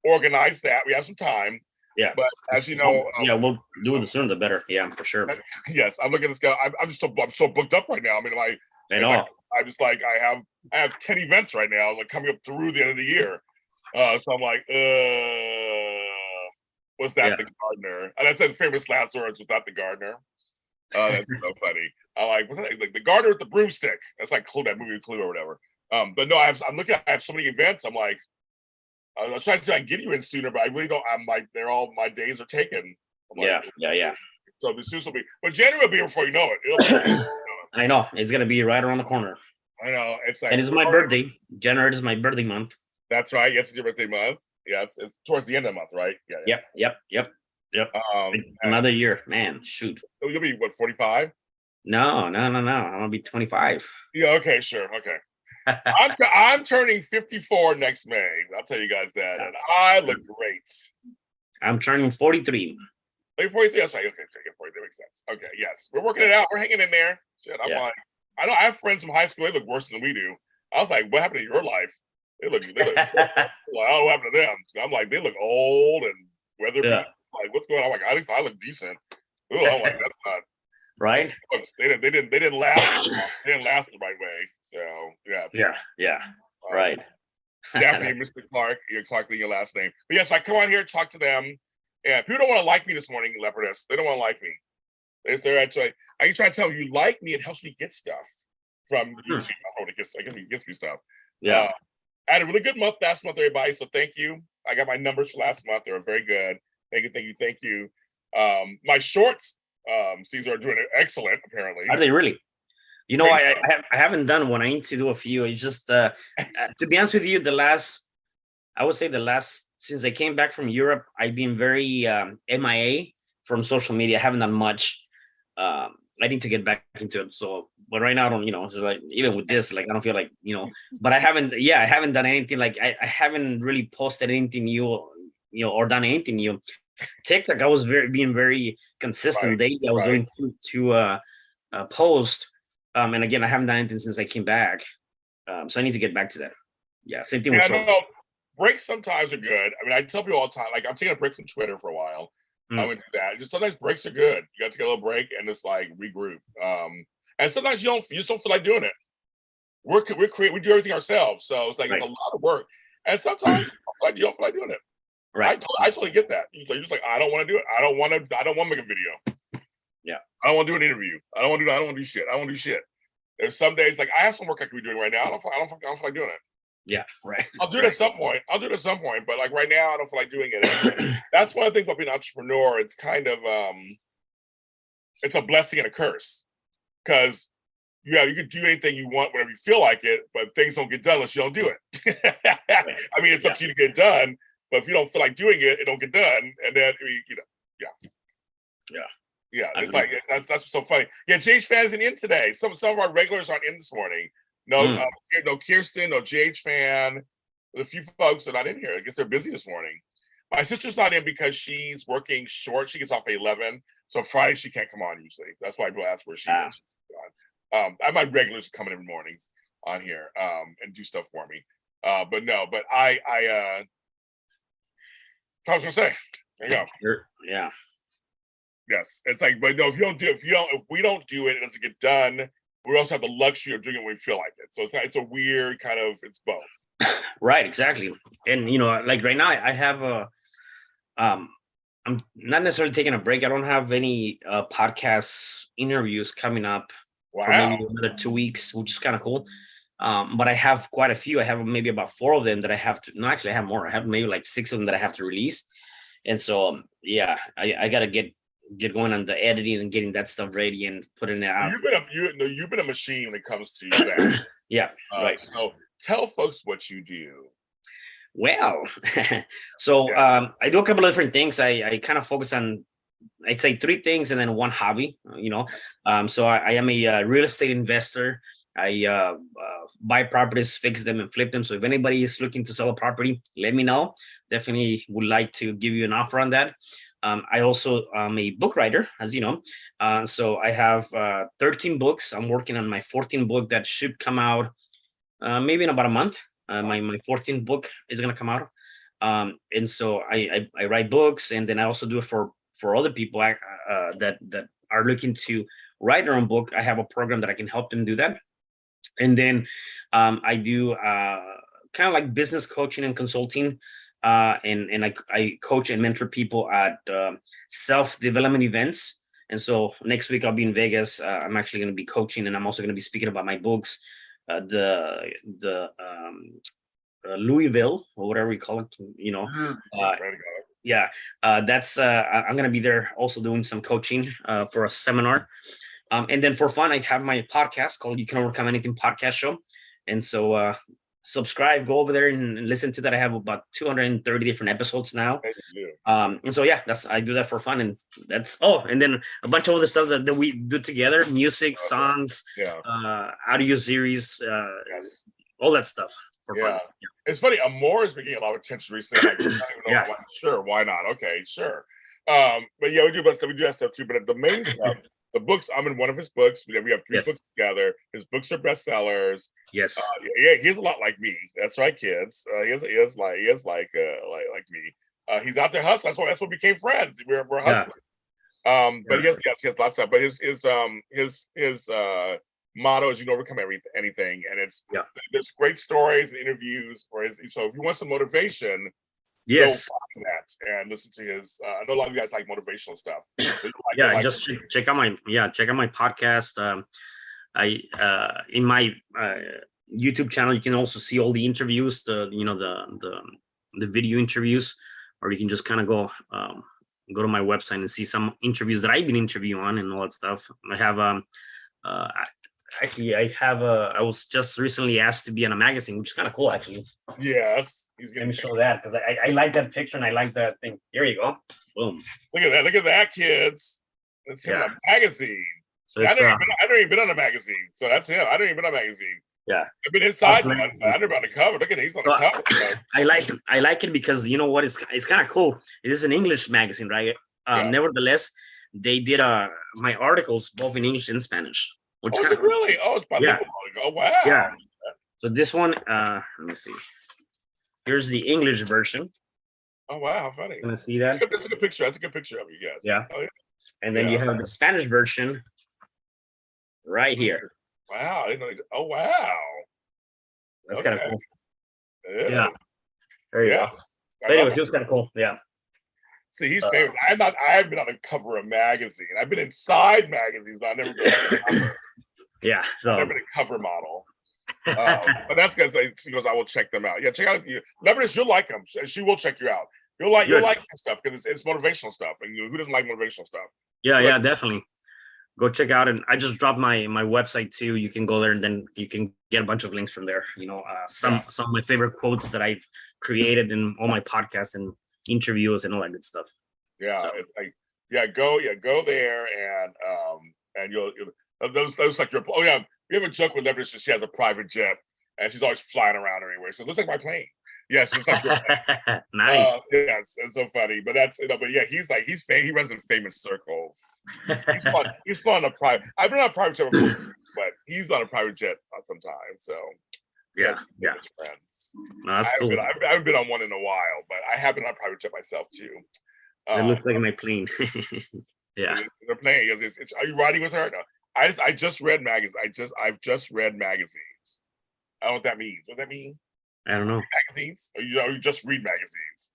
organize that. We have some time. Yeah. But as you know. We'll do it the sooner the better. Yeah, for sure. Yes. I'm looking at this guy. I'm so booked up right now. I mean, I know. I'm just like, I have 10 events right now, like coming up through the end of the year. So I'm like, was that the gardener? And I said famous last words, was that the gardener? That's so funny. I like, what's that? Like the gardener with the broomstick. That's like Clue, that movie Clue or whatever. But no, I have so many events. I'm like, I was trying to say I can get you in sooner, but I really don't. I'm like, my days are taken. Yeah. So the soon will be, but January will be here before you know it. I know it's gonna be right around the corner. I know it's like, and it's my birthday. January is my birthday month. That's right. Yes, it's your birthday month. Yeah, it's towards the end of the month, right? Yeah. Yep. Another year, man. Shoot. You'll be what, 45? No. I'm gonna be 25. Yeah. Okay. Sure. Okay. I'm turning 54 next May. I'll tell you guys that, and I look great. I'm turning 43. 43. That's right. Okay. 43 makes sense. Okay. Yes, we're working it out. We're hanging in there. Shit. I'm like, I know I have friends from high school. They look worse than we do. I was like, what happened to your life? They look like, I don't know what happened to them. I'm like, they look old and weather. Yeah. Like, what's going on? I'm like, at least I look decent. Ooh, I'm like, that's not right. They didn't last. They didn't last the right way. So yeah. Right. Definitely, Mr. Clark. You're Clark being your last name. But yes, I come on here and talk to them. Yeah, people don't want to like me this morning, Leopardess. They don't want to like me. They're actually. I try to tell them, you like me, it helps me get stuff from YouTube. I guess it gets me stuff. Yeah. I had a really good month last month, everybody. So thank you. I got my numbers for last month. They were very good. Thank you. My shorts, Caesar, are doing excellent, apparently. Are they really? You know, I haven't done one. I need to do a few. It's just, to be honest with you, I would say since I came back from Europe, I've been very MIA from social media. I haven't done much. I need to get back into it. So, but right now I don't, it's like, even with this, like, I don't feel like, but I haven't done anything. Like I haven't really posted anything new, or done anything new. TikTok, I was being very consistent. Right. Daily, I was doing two posts. And again, I haven't done anything since I came back. So I need to get back to that. Yeah. Same thing with breaks sometimes are good. I mean, I tell people all the time, like, I'm taking a break from Twitter for a while. I would do that. Just sometimes breaks are good. You got to take a little break and just like regroup. And sometimes you just don't feel like doing it. We do everything ourselves, so it's like It's a lot of work. And sometimes you don't feel like doing it. Right. I totally get that. You're just like, I don't want to do it. I don't want to make a video. Yeah. I don't want to do an interview. I don't want to do shit. I don't want to do shit. There's some days like I have some work I could be doing right now. I don't feel like doing it. Yeah, right. I'll do it at some point. But like right now, I don't feel like doing it. That's one of the things about being an entrepreneur. It's kind of it's a blessing and a curse, because you can do anything you want whenever you feel like it, but things don't get done unless you don't do it. I mean, it's up to you to get it done, but if you don't feel like doing it, it don't get done, and then yeah. It's like that's what's so funny. Yeah, JH Fan isn't in today. Some of our regulars aren't in this morning. No, no Kirsten, no JH Fan. A few folks are not in here. I guess they're busy this morning. My sister's not in because she's working short. She gets off at 11, so Friday she can't come on usually. That's why people ask where she is. I have my regulars coming in mornings on here and do stuff for me. But I was gonna say, there you go. Yeah. Yes, it's like, but no, if we don't do it, it doesn't get done. We also have the luxury of doing it when we feel like it. So it's a weird kind of, it's both. Right, exactly. And like right now, I have I'm not necessarily taking a break. I don't have any podcast interviews coming up for maybe another 2 weeks, which is kind of cool. But I have quite a few. I have maybe about 4 of them that I have to. No, actually, I have more. I have maybe like 6 of them that I have to release. And so, I gotta get going on the editing and getting that stuff ready and putting it out. You've been a machine when it comes to that. Yeah, right. So tell folks what you do. Well, so I do a couple of different things. I kind of focus on, I'd say 3 things and then 1 hobby. So I am a real estate investor. I buy properties, fix them, and flip them. So if anybody is looking to sell a property, let me know. Definitely would like to give you an offer on that. I also am a book writer, as you know. So I have 13 books. I'm working on my 14th book that should come out maybe in about a month. My 14th book is going to come out. And so I write books, and then I also do it for other people that are looking to write their own book. I have a program that I can help them do that. And then I do kind of like business coaching and consulting. And I coach and mentor people at self-development events. And so next week I'll be in Vegas. I'm actually going to be coaching, and I'm also going to be speaking about my books, the Louisville, or whatever we call it. That's I'm going to be there also doing some coaching for a seminar. And then for fun, I have my podcast called You Can Overcome Anything Podcast Show. And so subscribe, go over there and listen to that. I have about 230 different episodes now. And so, I do that for fun. And and then a bunch of other stuff that we do together, music, songs, audio series, all that stuff for fun. Yeah. It's funny. Amor is making a lot of attention recently. Like, I don't even know why. Sure. Why not? Okay, sure. But we do that stuff too. But the main stuff, the books, I'm in one of his books. We have 3 books together. His books are bestsellers. Yes. He's a lot like me. That's right, kids. He is like me. He's out there hustling. That's what we became friends. We're hustling. But he has lots of stuff. But his motto is, you can overcome anything. And there's great stories and interviews so if you want some motivation, yes, go find that and listen to his. I know a lot of you guys like motivational stuff. So just check out my podcast. In my YouTube channel, you can also see all the interviews, the video interviews, or you can just kind of go to my website and see some interviews that I've been interviewing on and all that stuff. I have I was just recently asked to be on a magazine, which is kind of cool, actually. Yes. Let me show that, because I like that picture and I like that thing. Here you go. Boom. Look at that, kids. That's him on a magazine. So I don't even been on a magazine. So that's him. I don't even been on a magazine. Yeah. I've been inside one. I never been on the cover. Look at it. He's on the cover. I like it because you know what? It's kind of cool. It is an English magazine, right? Nevertheless, they did my articles both in English and Spanish. Which is it really? Oh, it's bilingual. Oh, wow. Yeah. So this one, let me see. Here's the English version. Oh, wow. How funny. Can I see that? That's a good picture. That's a good picture of you, yes. Yeah. Oh, yeah. And then you have the Spanish version right here. Wow. I didn't know. Oh, wow. That's kind of cool. Yeah. There you Yeah. go. But anyways, it was kind of cool. Yeah. See, he's famous. I haven't been on the cover of a magazine. I've been inside magazines, but I've never been on the cover. Yeah. So I've never been a cover model. But that's because she goes, I will check them out. Yeah, check out. Lebanese, you'll like them. She will check you out. You'll like that stuff because it's motivational stuff. And who doesn't like motivational stuff? Yeah, definitely. Go check out, and I just dropped my website too. You can go there, and then you can get a bunch of links from there. Some of my favorite quotes that I've created in all my podcasts and interviews and all that good stuff. Yeah, so. It's like go there and you'll those like your we have a joke with Lebanese. She has a private jet and she's always flying around everywhere. So it looks like my plane. Yes, it's like nice. Yes, it's so funny. But that's but yeah, he runs in famous circles. He's fun. He's fun on a private. I've been on a private jet before, but he's on a private jet sometimes. So yeah. Friends. No, that's cool. I haven't been on one in a while, but I have been on a private jet myself too. It looks like my plane. Yeah. The plane. Are you riding with her? No. I just read magazines. I've just read magazines. I don't know what that means. What does that mean? I don't know. Magazines? Or you just read magazines?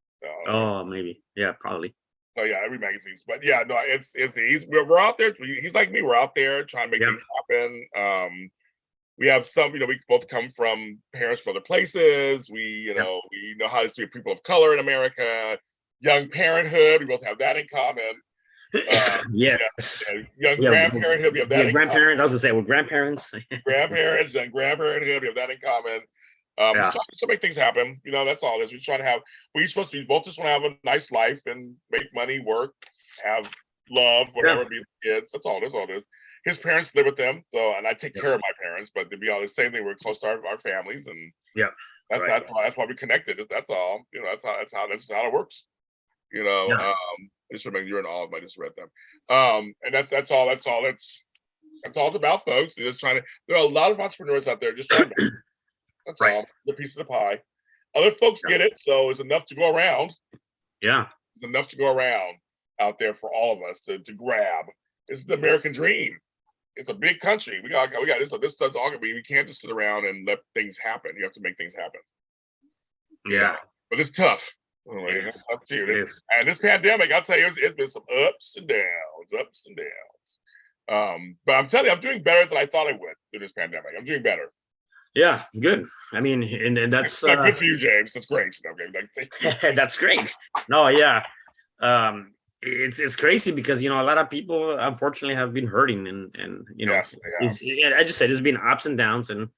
Oh, maybe. Yeah, probably. So yeah, I read magazines. But yeah, no, we're out there. He's like me. We're out there trying to make things happen. We have some, we both come from parents from other places. We know how to be people of color in America. Young parenthood. We both have that in common. Yes. Young grandparenthood. We have that in grandparents. I was gonna say we're grandparents. Grandparents and grandparenthood. We have that in common. Just trying to make things happen. That's all it is. We both just want to have a nice life and make money, work, have love, whatever, be kids. That's all it is. All it is. His parents live with them, and I take care of my parents. But to be honest, same thing. We're close to our families, and that's why we connected. That's all. That's how it works. Just remember you're in awe of I just read them. And that's all it's about, folks. You're just trying to. There are a lot of entrepreneurs out there just trying to. That's all. The piece of the pie. Other folks get it, so it's enough to go around. Yeah, it's enough to go around out there for all of us to grab. This is the American dream. It's a big country. We got this. This stuff's all gonna be. We can't just sit around and let things happen. You have to make things happen. Yeah, but it's tough. It's tough too. And this pandemic, I'll tell you, it's been some ups and downs. But I'm telling you, I'm doing better than I thought I would through this pandemic. I'm doing better. Yeah, good. I mean, and that's good for you, James. That's great. That's great. No, yeah. It's crazy because a lot of people unfortunately have been hurting and I just said it's been ups and downs and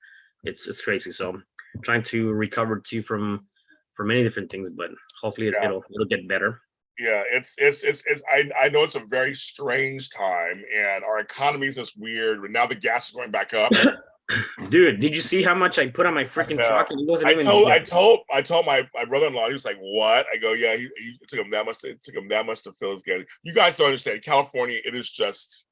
it's crazy. So I'm trying to recover too from many different things, but hopefully it'll get better. Yeah, I know it's a very strange time and our economy is just weird. But now the gas is going back up. Dude, did you see how much I put on my freaking truck? And it wasn't I told my brother-in-law, he was like, what? I go, yeah, it took him that much to fill his gas. You guys don't understand. California, it is just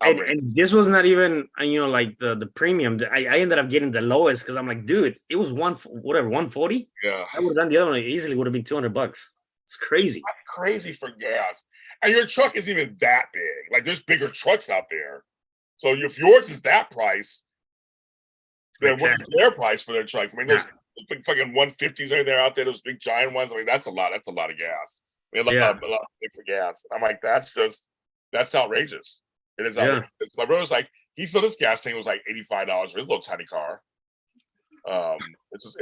and this was not even like the premium. I ended up getting the lowest because I'm like, dude, it was 140. Yeah, I would have done the other one. It easily would have been $200. It's crazy. That's crazy for gas. And your truck isn't even that big. Like there's bigger trucks out there. So if yours is that price, then what's their price for their trucks? I mean, those big fucking 150s are there out there, those big giant ones. I mean, that's a lot of gas. I mean, a lot for gas. I'm like, that's outrageous. It is outrageous. My brother's like, he filled his gas tank, it was like $85 for his little tiny car. It's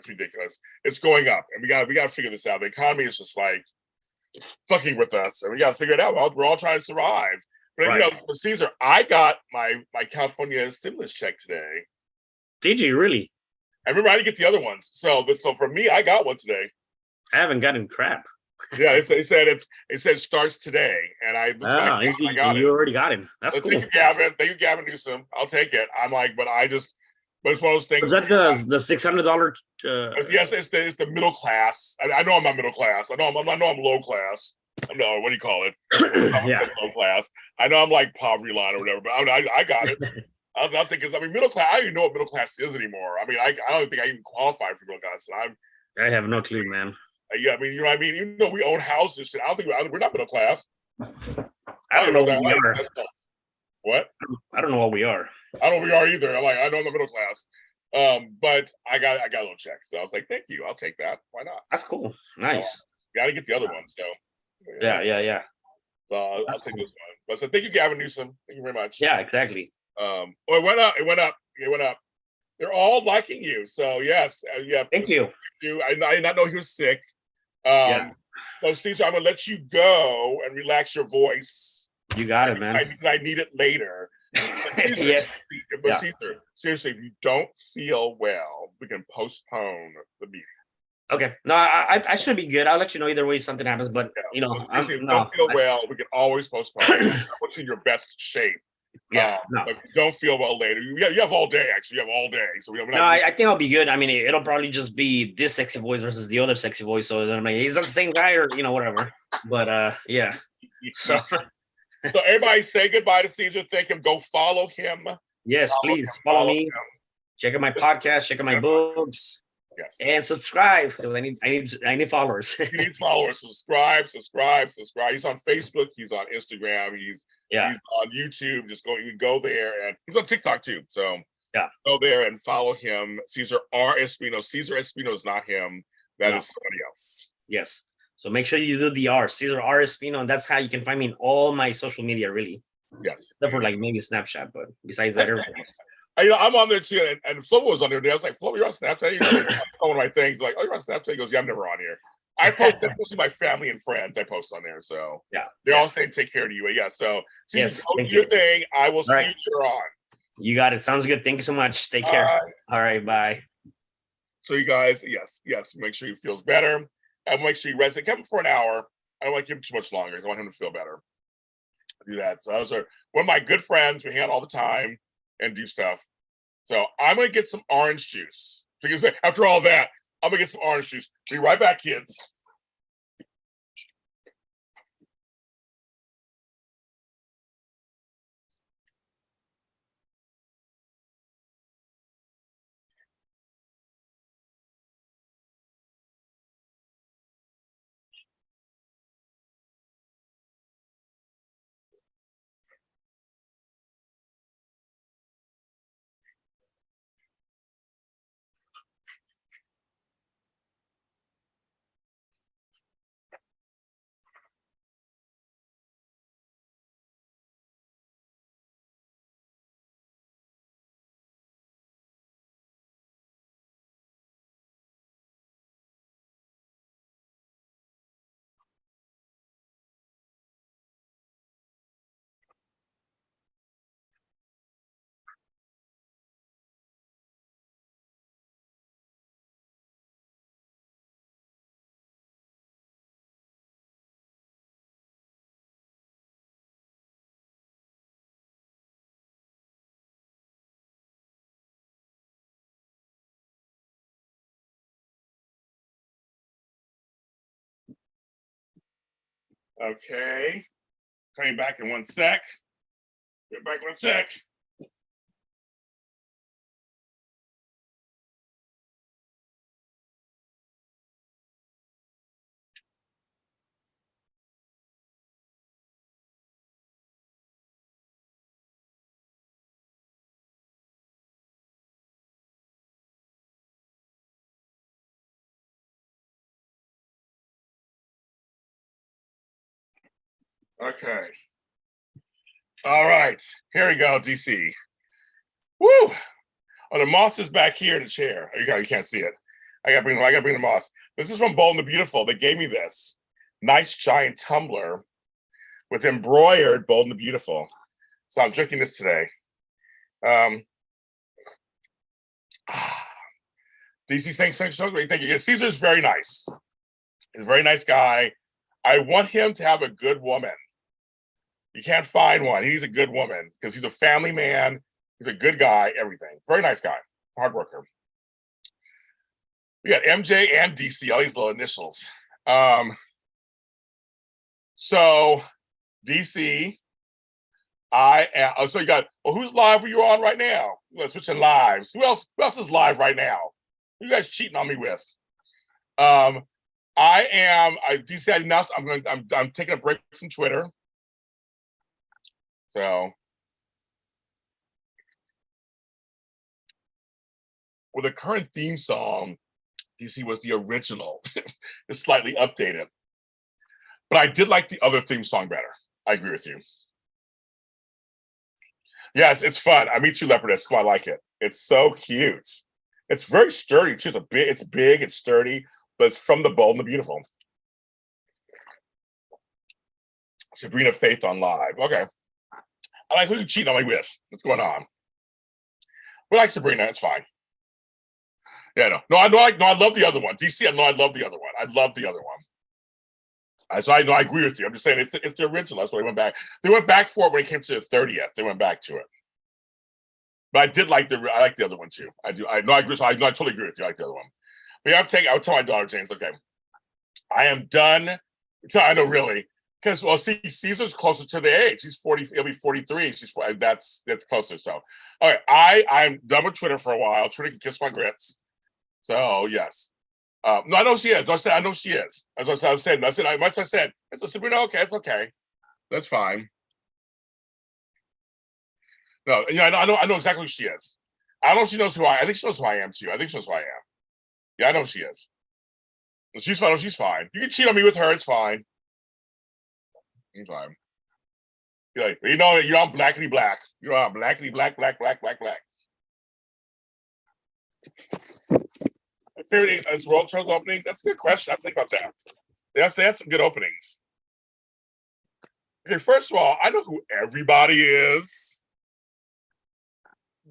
ridiculous. It's going up, and we gotta figure this out. The economy is just like fucking with us, and we gotta figure it out. We're all trying to survive. But Caesar, I got my California stimulus check today. Did you really? I remember I didn't get the other ones. So for me, I got one today. I haven't gotten crap. Yeah, it said starts today, and I got it. You already got it. That's cool. Thank you, Gavin Newsom. I'll take it. I'm like, but it's one of those things. Is that the $600? Yes, it's the middle class. I know I'm not middle class. I know I'm low class. No, what do you call it? Low class. I know I'm like poverty line or whatever, but I got it. I'm thinking, middle class. I don't even know what middle class is anymore. I mean, I don't think I even qualify for middle class. I have no clue, man. Yeah, I mean, you know what I mean? Even though we own houses, I don't think we're not middle class. I don't know what we are. What? I don't know what we are. I don't know what we are either. I'm like, I know I'm the middle class. But I got a little check, so I was like, thank you, I'll take that. Why not? That's cool. Nice. Got to get the other one. So Yeah. So I'll take this one. But so thank you, Gavin Newsom. Thank you very much. Yeah, exactly. It went up. It went up. They're all liking you. So yes, yeah. Thank you. I did not know he was sick. Yeah. So Caesar, I'm gonna let you go and relax your voice. You got it, man. I need it later. Caesar, Yes. But Yeah. Caesar, seriously, if you don't feel well, we can postpone the meeting. Okay. No, I should be good. I'll let you know either way if something happens. But you know, if you don't feel well, we can always postpone. What's in your best shape? Yeah. No. If you don't feel well later, you have all day. Actually, you have all day. So I think I'll be good. I mean, it'll probably just be this sexy voice versus the other sexy voice. So then I'm like, is that the same guy or whatever? But yeah. So everybody say goodbye to Caesar. Thank him. Go follow him. Yes, please follow me. Him. Check out my podcast. Check out my books. Yes. And subscribe because I need followers. You need followers. Subscribe. He's on Facebook. He's on Instagram. He's on YouTube. Just go there, and he's on TikTok too. So go there and follow him. Caesar R. Espino. Caesar Espino is not him. That is somebody else. Yes. So make sure you do the R. Caesar R. Espino, and that's how you can find me in all my social media. Really. Yes. Except for like maybe Snapchat, but besides that, everything else. I'm on there too, and Flobo was on there. I was like, Flobo, you're on Snapchat? One of my things, like, oh, you're on Snapchat? He goes, yeah, I'm never on here. I post mostly my family and friends. I post on there, so they're all saying take care of you. Yeah, so yes, go do your thing. I will see you later on. You got it. Sounds good. Thank you so much. Take care. All right, bye. So you guys, yes, make sure he feels better, and make sure you rest. Come for an hour. I don't want to give him too much longer. I want him to feel better. Do that. So those are one of my good friends. We hang out all the time and do stuff. So I'm gonna get some orange juice because after all that, I'm gonna get some orange juice. Be right back, kids. Okay, coming back in 1 sec. Get back in 1 sec. Okay. All right. Here we go, DC. Woo! Oh, the moss is back here in the chair. You can't see it. I gotta bring the moss. This is from Bold and the Beautiful. They gave me this nice giant tumbler with embroidered Bold and the Beautiful. So I'm drinking this today. DC saying so great. Thank you. Yeah, Caesar's very nice. He's a very nice guy. I want him to have a good woman. You can't find one. He needs a good woman because he's a family man. He's a good guy, everything. Very nice guy, hard worker. We got MJ and DC, all these little initials. So DC, so you got, well, who's live? Are you on right now? Let's switch in lives. Who else is live right now? Who you guys cheating on me with? DC, I announced I'm taking a break from Twitter. So Well, the current theme song, DC, was the original. It's slightly updated. But I did like the other theme song better. I agree with you. Yes, it's fun. I meet you, Leopard. That's why I like it. It's so cute. It's very sturdy too. It's big, it's sturdy, but it's from the Bold and the Beautiful. Sabrina Faith on live. Okay. I like who you cheating on me with. What's going on? We like Sabrina. It's fine. Yeah, no, I love the other one. DC, I know I love the other one. I love the other one. So I know I agree with you. I'm just saying it's the original. That's why they went back. They went back for it when it came to the 30th. They went back to it. But I like the other one too. I do. I know I agree. So I totally agree with you. I like the other one. But yeah, I would tell my daughter, James, okay, I am done. I know really. Because Caesar's closer to the age. He's 40. He'll be 43. That's closer. So, all right. I'm done with Twitter for a while. Twitter can kiss my grits. So yes. No, I know she is. I know she is. As I was saying. I said. It's Sabrina. Okay, it's okay. That's fine. No, yeah, I know exactly who she is. I don't know if she knows who I think she knows who I am too. I think she knows who I am. Yeah, I know who she is. She's fine. She's fine. You can cheat on me with her. It's fine. It's fine. You're like, you're on blackity black. You're on blackity black. My favorite is World Trends opening. That's a good question. I think about that. They have some good openings. Okay, first of all, I know who everybody is.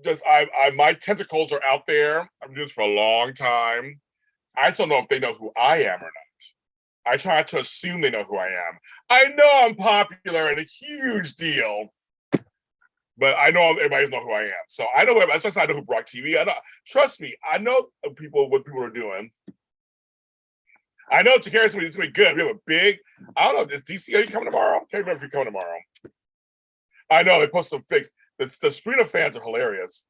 Just my tentacles are out there. I'm doing this for a long time. I just don't know if they know who I am or not. I try to assume they know who I am. I know I'm popular and a huge deal, but I know everybody knows who I am. So I know that's why I know who Brock TV. Trust me, I know what people are doing. I know Takara's gonna be good. We have a big. I don't know. Is DC? Are you coming tomorrow? I can't remember if you're coming tomorrow. I know they post some fix. The Sprina fans are hilarious.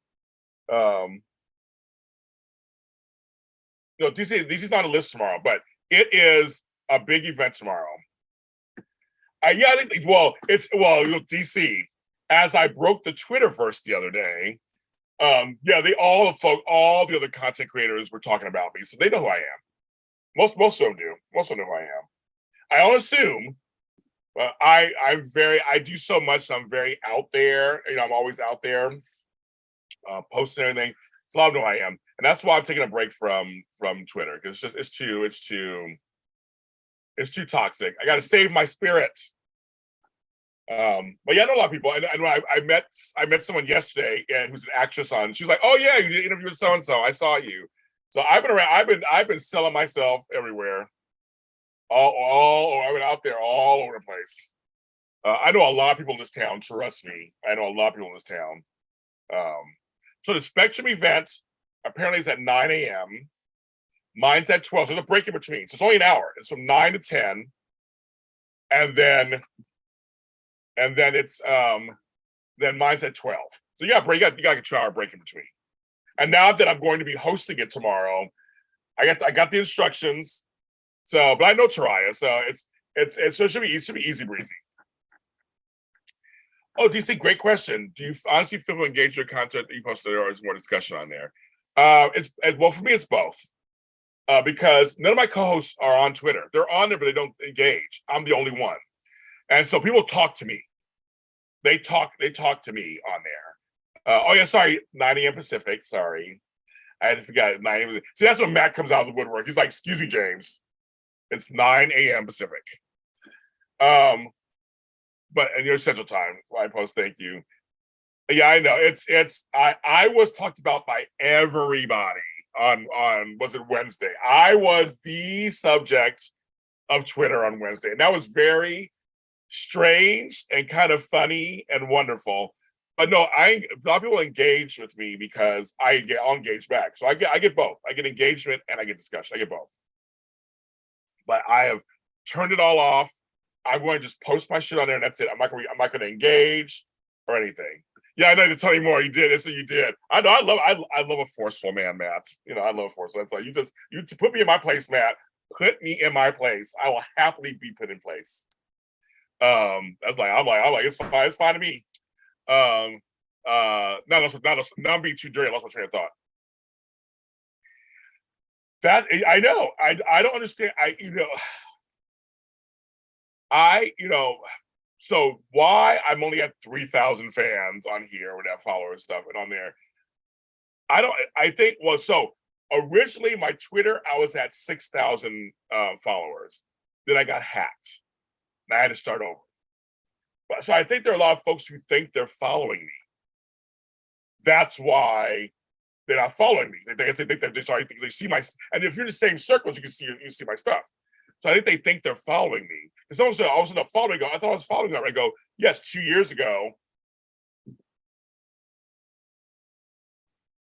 DC's not on a list tomorrow, but it is a big event tomorrow. Yeah, I think. DC. As I broke the Twitterverse the other day, all the other content creators were talking about me, so they know who I am. Most of them do. Most of them know who I am. I don't assume, but I do so much. So I'm very out there. I'm always out there, posting everything. So I know who I am, and that's why I'm taking a break from Twitter because it's too toxic. I got to save my spirit. But yeah, I know a lot of people, and when I met someone yesterday, who's an actress on. She was like, "Oh yeah, you did an interview with so and so. I saw you." So I've been around. I've been selling myself everywhere. I've been out there all over the place. I know a lot of people in this town. Trust me, I know a lot of people in this town. So the Spectrum event apparently is at 9 a.m. Mine's at 12. So there's a break in between. So it's only an hour. It's from 9 to 10, and then it's then mine's at 12. So you got a 2-hour break in between. And now that I'm going to be hosting it tomorrow, I got the instructions. So, but I know Teriah, so it should be easy breezy. Oh, DC, great question. Do you honestly feel engaged with content that you posted, or is more discussion on there? For me, it's both. Because none of my co-hosts are on Twitter. They're on there, but they don't engage. I'm the only one, and so people talk to me. They talk to me on there. Sorry, 9 a.m. Pacific. Sorry, I had to forget 9 a.m. See, that's when Matt comes out of the woodwork. He's like, "Excuse me, James, it's 9 a.m. Pacific." But in your Central Time, I post. Thank you. Yeah, I know. I was talked about by everybody on was it Wednesday? I was the subject of Twitter on Wednesday, and that was very strange and kind of funny and wonderful. But no, a lot of people engage with me because I'll engage back. So I get both. I get engagement and I get discussion. I get both. But I have turned it all off. I'm going to just post my shit on there and that's it. I'm not going to engage or anything. Yeah, I know to tell you more. You did. That's what you did. I know. I love a forceful man, Matt. I love a forceful. That's like you put me in my place, Matt. Put me in my place. I will happily be put in place. I'm like, it's fine. It's fine to me. Now I'm being too dirty. I lost my train of thought. That I know. I don't understand. So why I'm only at 3,000 fans on here with that follower stuff and on there. I think, well, so originally my Twitter, I was at 6,000 followers. Then I got hacked. And I had to start over. So I think there are a lot of folks who think they're following me. That's why they're not following me. They think that they see my, and if you're in the same circles, you see my stuff. So I think they think they're following me. And someone said, all of a sudden, following me. I thought I was following them. I go, yes, 2 years ago.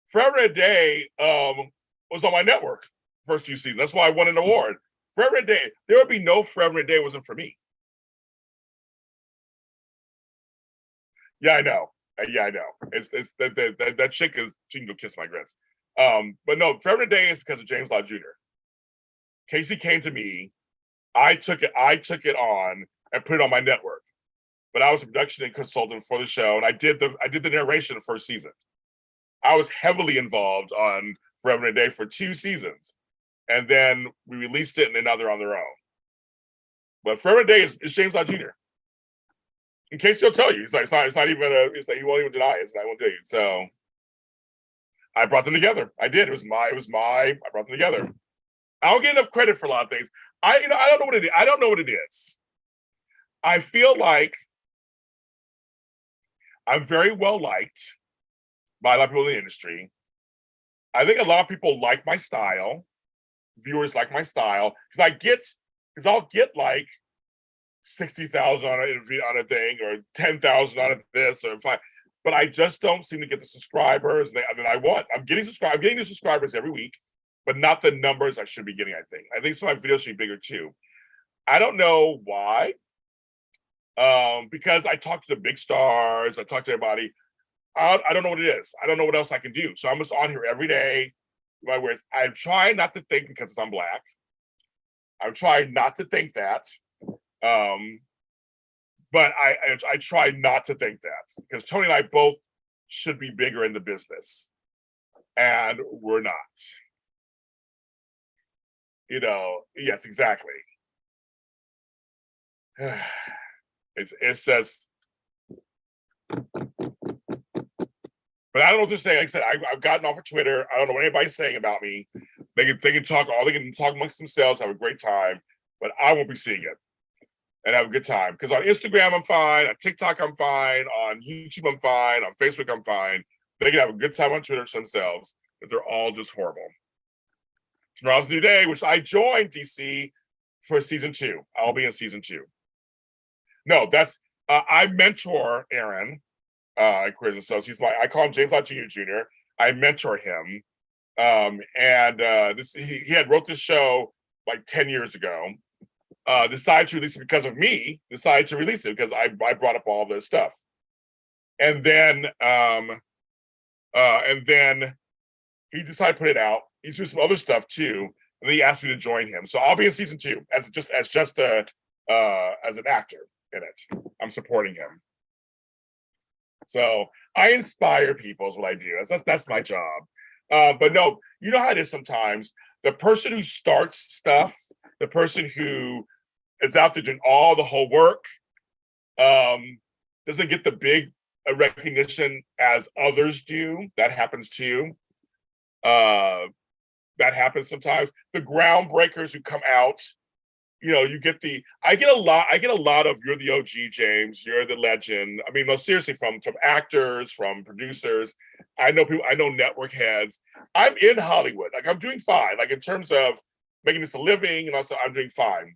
Forever and a Day was on my network first 2 seasons. That's why I won an award. Forever and a Day, there would be no Forever and a Day wasn't for me. Yeah, I know. Yeah, I know. It's that chick is, she can go kiss my grits. But no, Forever and a Day is because of James Lott Jr. Casey came to me. I took it on and put it on my network. But I was a production and consultant for the show, and I did the narration the first season. I was heavily involved on Forever and a Day for 2 seasons. And then we released it, and then now they're on their own. But Forever and a Day is James Lott Jr. In case he'll tell you, it's not even he won't even deny it. I won't tell you. So I brought them together. I did. I brought them together. I don't get enough credit for a lot of things. I don't know what it is. I don't know what it is. I feel like I'm very well liked by a lot of people in the industry. I think a lot of people like my style. Viewers like my style because I'll get like 60,000 on a thing or 10,000 on this or 5, but I just don't seem to get the subscribers that I want. I'm getting the subscribers every week, but not the numbers I should be getting. I think some of my videos should be bigger too. I don't know why. Because I talk to the big stars, I talk to everybody. I don't know what it is. I don't know what else I can do. So I'm just on here every day. My words. I'm trying not to think because I'm Black. I'm trying not to think that. But I try not to think that because Tony and I both should be bigger in the business, and we're not. Yes, exactly. It's just, but I don't know what to say. Like I said, I've gotten off of Twitter. I don't know what anybody's saying about me. They can talk amongst themselves, have a great time, but I won't be seeing it and have a good time. Because on Instagram, I'm fine. On TikTok, I'm fine. On YouTube, I'm fine. On Facebook, I'm fine. They can have a good time on Twitter themselves, but they're all just horrible. Tomorrow's a new day, which I joined DC for season 2. I'll be in season 2. No, that's I mentor Aaron at Queers and Subs. I call him James Lott Jr. I mentor him. He had wrote this show like 10 years ago. Decided to release it because of me. Decided to release it because I brought up all this stuff, and then he decided to put it out. He's doing some other stuff too, and then he asked me to join him. So I'll be in season 2 as an actor in it. I'm supporting him. So I inspire people is what I do. That's my job. But no, you know how it is sometimes. The person who starts stuff, the person who is out there doing all the whole work, doesn't get the big recognition as others do. That happens too. That happens sometimes. The groundbreakers who come out, I get a lot of you're the OG, James, you're the legend. I mean, most seriously, from actors, from producers. I know people, I know network heads. I'm in Hollywood. Like I'm doing fine. Like in terms of making this a living, and also I'm doing fine.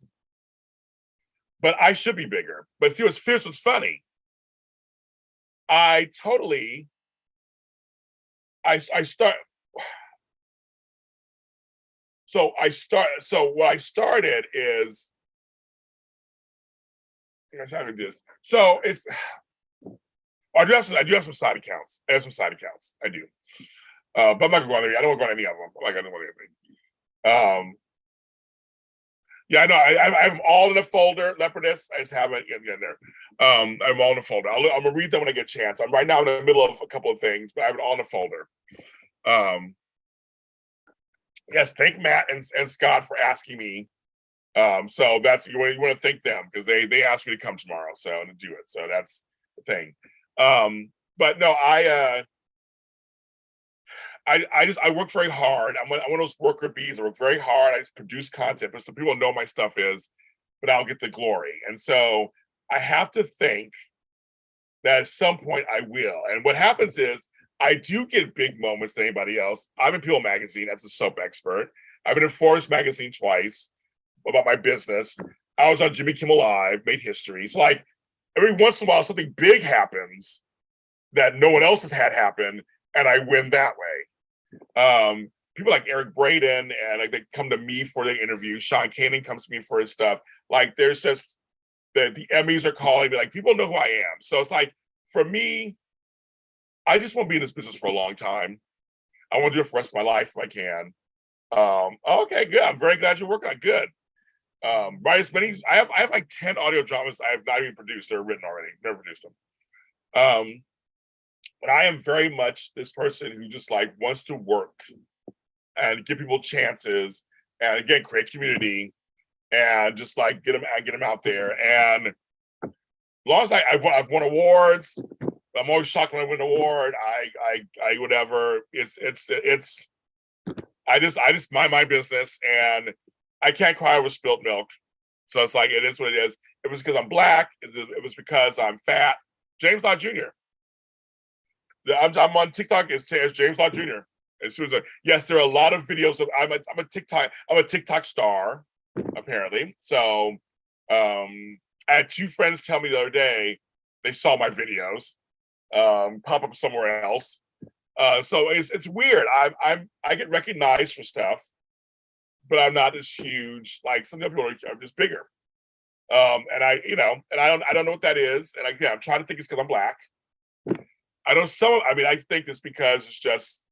But I should be bigger. But see what's funny. So what I started is, I started this. So it's, I do have some side accounts. I have some side accounts. I do. But I'm not going to go on any. I don't want to go on any of them. Like I don't want anything. Yeah, I know. I have them all in a folder. Leopardess. I just haven't get in there. I'm all in a folder. I'm gonna read them when I get a chance. I'm right now in the middle of a couple of things, but I have it all in a folder. Yes, thank Matt and Scott for asking me. So that's you want to thank them because they asked me to come tomorrow, so to do it. So that's the thing. But no, I work very hard. I'm one of those worker bees. I work very hard. I just produce content, but some people know my stuff is, but I'll get the glory. And so I have to think that at some point I will. And what happens is I do get big moments than anybody else. I'm in People Magazine as a soap expert. I've been in Forbes Magazine twice about my business. I was on Jimmy Kimmel Live, made history. It's like every once in a while something big happens that no one else has had happen, and I win that way. People like Eric Braden and like they come to me for the interview. Sean Kanan comes to me for his stuff. Like there's just the Emmys are calling me. Like people know who I am. So it's like for me, I just want to be in this business for a long time. I want to do it for the rest of my life if I can. Okay, good. I'm very glad you're working on it. Good. Right, as many I have like 10 audio dramas I have not even produced. They're written already. Never produced them. But I am very much this person who just like wants to work and give people chances and again create community and just like get them out there. And as long as I've won awards, I'm always shocked when I win an award. I whatever. It's I just mind my business and I can't cry over spilt milk. So it's like it is what it is. It was because I'm black. It was because I'm fat. James Lott Jr. I'm on TikTok as James Lott Jr. As soon as yes, there are a lot of videos of I'm a TikTok star, apparently. So I had two friends tell me the other day they saw my videos pop up somewhere else. So it's weird. I get recognized for stuff, but I'm not as huge. Like some people are just bigger. And I don't know what that is. And I'm trying to think it's because I'm black. I think it's because it's just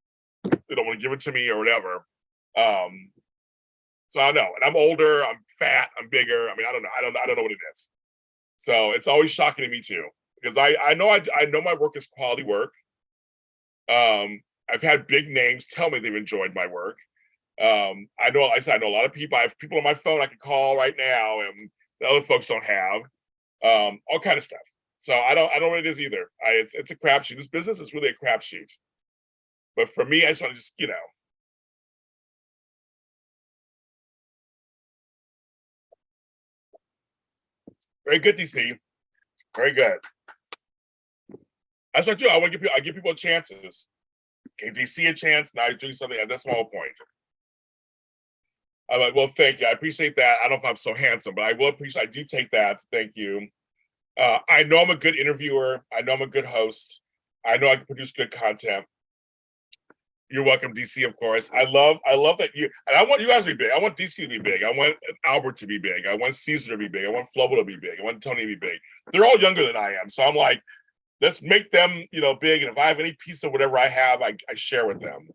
they don't want to give it to me or whatever. So I don't know. And I'm older, I'm fat, I'm bigger. I don't know what it is. So it's always shocking to me too. Because I know my work is quality work. I've had big names tell me they've enjoyed my work. I know a lot of people. I have people on my phone I can call right now, and the other folks don't have. All kind of stuff. So I don't know what it is either. It's a crapshoot. This business is really a crapshoot. But for me, I just want to very good, DC. Very good. That's what I do. I give people chances. Gave DC a chance. Now you're doing something. That's my whole point. I'm like, well, thank you. I appreciate that. I don't know if I'm so handsome, but I will appreciate. I do take that. Thank you. I know I'm a good interviewer. I know I'm a good host. I know I can produce good content. You're welcome, DC, of course. I love that you, and I want you guys to be big. I want DC to be big. I want Albert to be big. I want Caesar to be big. I want Flobo to be big. I want Tony to be big. They're all younger than I am. So I'm like, let's make them, big. And if I have any piece of whatever I have, I share with them.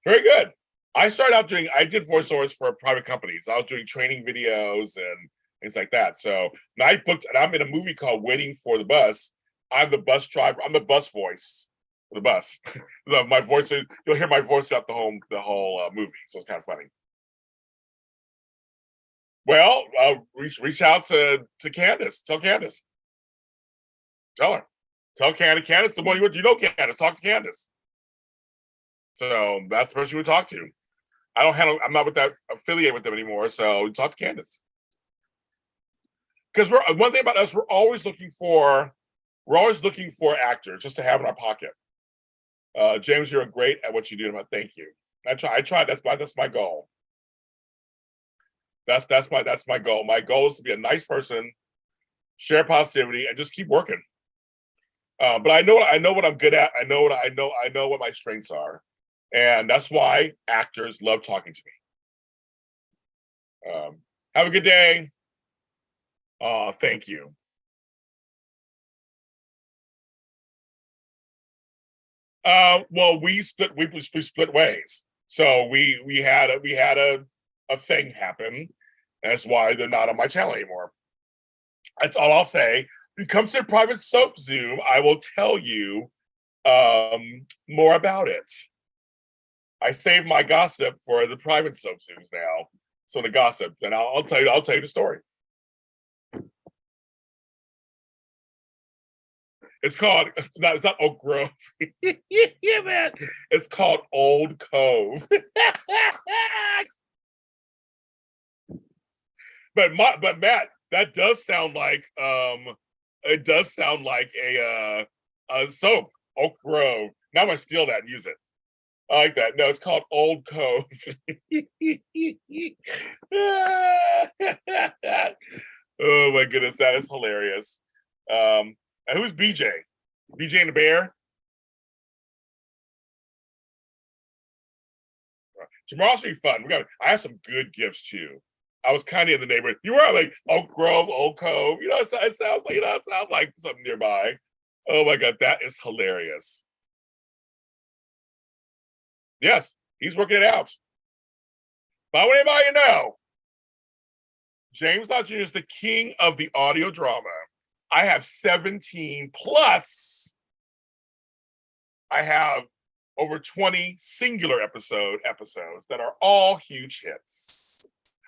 Very good. I did voiceovers for private companies. I was doing training videos and things like that. So and I'm in a movie called Waiting for the Bus. I'm the bus driver. I'm the bus voice for the bus. My voice, you'll hear my voice throughout the whole movie. So it's kind of funny. Well, reach out to Candace. Tell Candace. Tell her. Tell Candace. Candace, the one Candace. Talk to Candace. So that's the person you would talk to. I'm not affiliated with them anymore. So talk to Candace. Because one thing about us, we're always looking for actors just to have in our pocket. James, you're great at what you do. Thank you. I try. That's my goal. That's my goal. My goal is to be a nice person, share positivity, and just keep working. But I know what I'm good at. I know what my strengths are, and that's why actors love talking to me. Have a good day. Oh, thank you. Well, we split ways. So we had a thing happen. That's why they're not on my channel anymore. That's all I'll say. If you come to the private soap Zoom, I will tell you more about it. I saved my gossip for the private soap series now. So the gossip, and I'll tell you the story. It's called, it's not Oak Grove. Yeah, man. It's called Old Cove. But Matt, that does sound like it does sound like a soap, Oak Grove. Now I'm gonna steal that and use it. I like that. No, it's called Old Cove. Oh my goodness, that is hilarious. And who's BJ? BJ and the Bear? Tomorrow's gonna be fun. I have some good gifts too. I was kind of in the neighborhood. You were like Oak Grove, Old Cove. You know, it sounds like it sounds like something nearby. Oh my god, that is hilarious. Yes, he's working it out. But I want anybody to know, James Lott Jr. is the king of the audio drama. I have 17 plus. I have over 20 singular episodes that are all huge hits.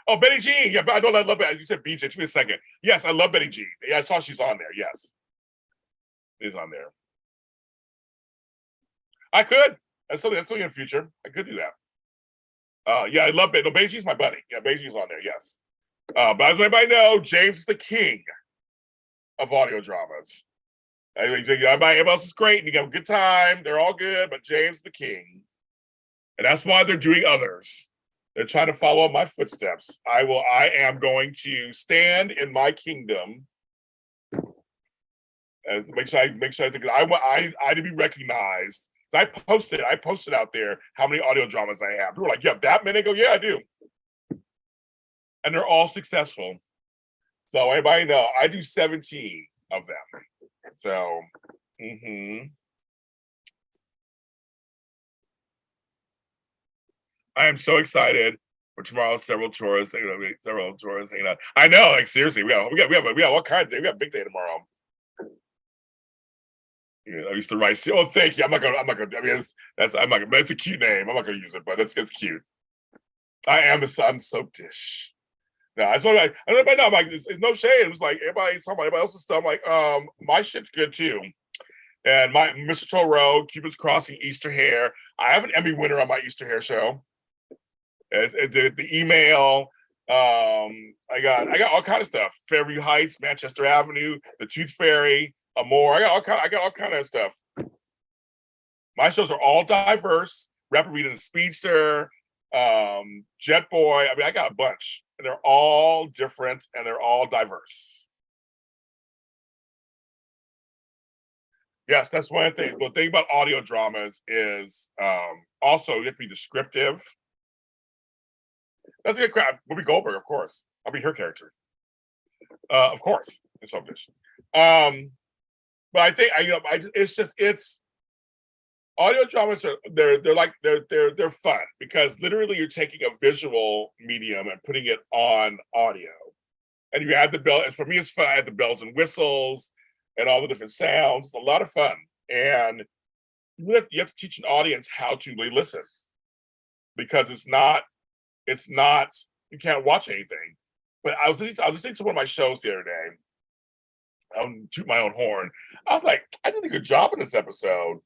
Oh, Betty Jean. Yeah, I love it. You said BJ. Give me a second. Yes, I love Betty Jean. Yeah, I saw she's on there. Yes. Is on there. I could. That's something in the future. I could do that. Yeah, I love Betty. No, Betty Jean's my buddy. Yeah, Betty Jean's on there. Yes. But as everybody know, James is the king of audio dramas. Everybody else is great, and you have a good time. They're all good, but James is the king, and that's why they're doing others. They're trying to follow my footsteps. I am going to stand in my kingdom and make sure I to be recognized. So I posted out there how many audio dramas I have. People were like, "You have that many?" I go, "Yeah, I do," and they're all successful. So everybody know I do 17 of them. So, I am so excited for tomorrow. Several chores. I know, like seriously, we have all kinds of things. We got a big day tomorrow. I used to write. Oh, thank you. I'm not gonna. I mean, it's a cute name. I'm not gonna use it, but it's cute. I am the sun soap dish. No, that's what I don't know. I'm like, it's no shade. It was like everybody else's stuff. I'm like, my shit's good too. And my Mr. Row, Cupid's Crossing, Easter Hair. I have an Emmy winner on my Easter Hair show. The email. I got all kind of stuff. Fairview Heights, Manchester Avenue, the Tooth Fairy, Amore. I got all kind of stuff. My shows are all diverse. Rapid Reading the Speedster, Jet Boy. I mean, I got a bunch. And they're all different and they're all diverse. Yes, that's one of the things. But the thing about audio dramas is also you have to be descriptive. That's a good crap. Whoopi Goldberg, of course. I'll be her character. Of course, in some dish. But I think it's audio dramas are they're fun because literally you're taking a visual medium and putting it on audio, and you add the bell. And for me, it's fun. I add the bells and whistles and all the different sounds. It's a lot of fun, and you have to teach an audience how to really listen because it's not you can't watch anything. But I was listening to one of my shows the other day. I'll toot my own horn. I was like, I did a good job in this episode.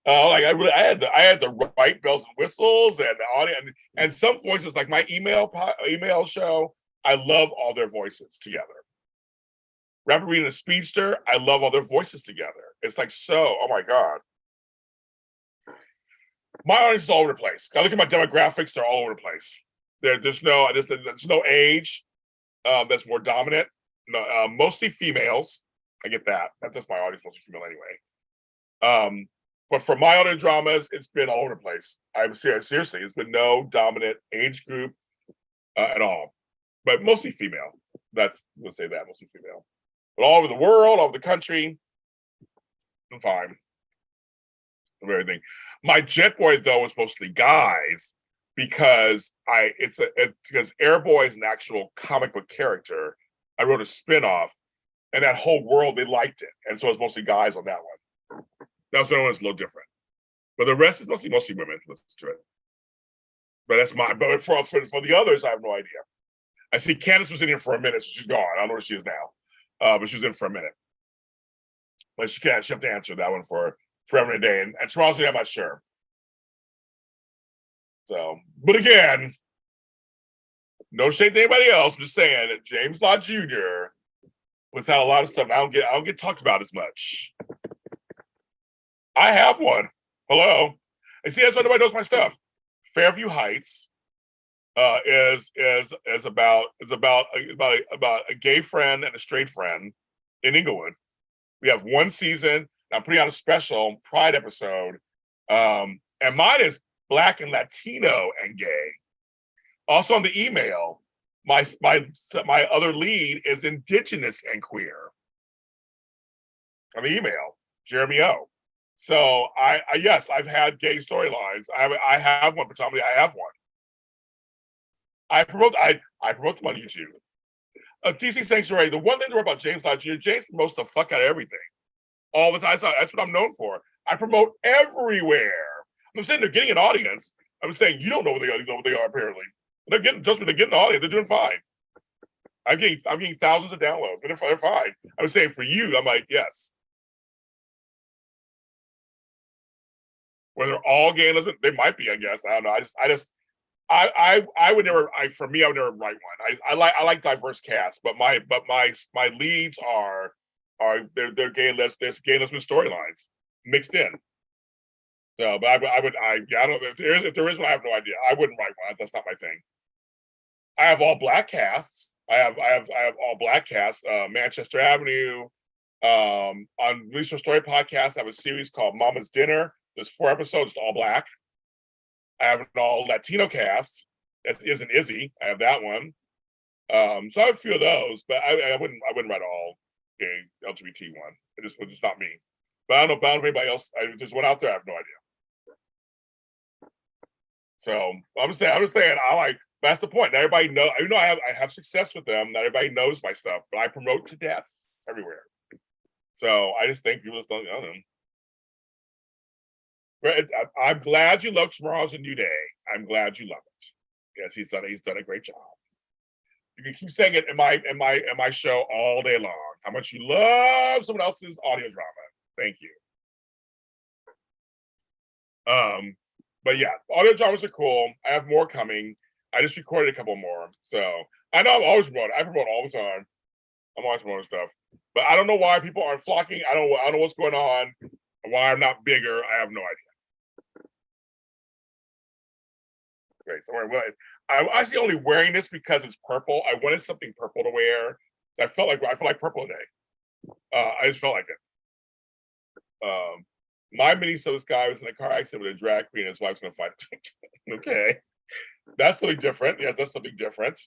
Like I had the right bells and whistles and the audio and some voices like my email show. I love all their voices together. Rapid Reading the Speedster. I love all their voices together. It's like oh my god. My audience is all over the place. I look at my demographics; they're all over the place. There's no age that's more dominant. No, mostly females. I get that. That's just my audience, mostly female anyway. But for my audio dramas, it's been all over the place. I'm seriously, it's been no dominant age group at all, but mostly female. We'll say that, mostly female. But all over the world, all over the country, I'm fine. Everything. My Jet Boy though was mostly guys because because Airboy is an actual comic book character. I wrote a spinoff, and that whole world they liked it, and so it's mostly guys on that one. That was the one that's a little different, but the rest is mostly women. Let's do it. But that's my. But for the others, I have no idea. I see Candace was in here for a minute, so she's gone. I don't know where she is now, but she was in for a minit. But she can't. She have to answer that one for every day. And tomorrow's I'm not sure. So, but again, no shade to anybody else. I'm just saying that James Lott Jr. puts out a lot of stuff. I don't get talked about as much. I have one. Hello. And see, that's why nobody knows my stuff. Fairview Heights is about a gay friend and a straight friend in Inglewood. We have one season. I'm putting out a special Pride episode, and mine is Black and Latino and gay. Also on the email, my other lead is Indigenous and queer. On the email, Jeremy O. So yes, I've had gay storylines. I have one, predominantly I have one. I promote them on YouTube. DC Sanctuary, the one thing to worry about James Lott Jr., James promotes the fuck out of everything. All the time. That's what I'm known for. I promote everywhere. I'm saying they're getting an audience. I'm saying you don't know what they are. You know what they are, apparently. They're getting an audience. They're doing fine. I'm getting thousands of downloads, but they're fine. I was saying for you, I'm like, yes. Whether all gay and lesbian, they might be, I guess. I don't know. I would never. For me, I would never write one. I like diverse casts, but my leads are they're gay and lesbian storylines mixed in. So, but I don't know if there is one. I have no idea. I wouldn't write one. That's not my thing. I have all black casts. I have all black casts. Manchester Avenue. On Release Your Story podcast, I have a series called Mama's Dinner. There's 4 episodes, all black. I have an all Latino cast. That isn't Izzy. I have that one. So I have a few of those, but I wouldn't write all gay LGBT one. It's just not me. But I don't know about anybody else. There's one out there. I have no idea. So I'm just saying. I like. That's the point. Not everybody know. I have success with them. Not everybody knows my stuff, but I promote to death everywhere. So I just think people just don't know them. I'm glad you love Tomorrow's a New Day. I'm glad you love it. Yes, he's done a great job. You can keep saying it in my show all day long. How much you love someone else's audio drama. Thank you. But yeah, audio dramas are cool. I have more coming. I just recorded a couple more. So I know I'm always promoting. I promote all the time. I'm always promoting stuff. But I don't know why people aren't flocking. I don't know what's going on. Why I'm not bigger. I have no idea. Okay, so I'm actually only wearing this because it's purple. I wanted something purple to wear. So I felt like purple today. I just felt like it. My mini-so guy was in a car accident with a drag queen and his wife's gonna fight. Okay. That's something different. Yes, that's something different.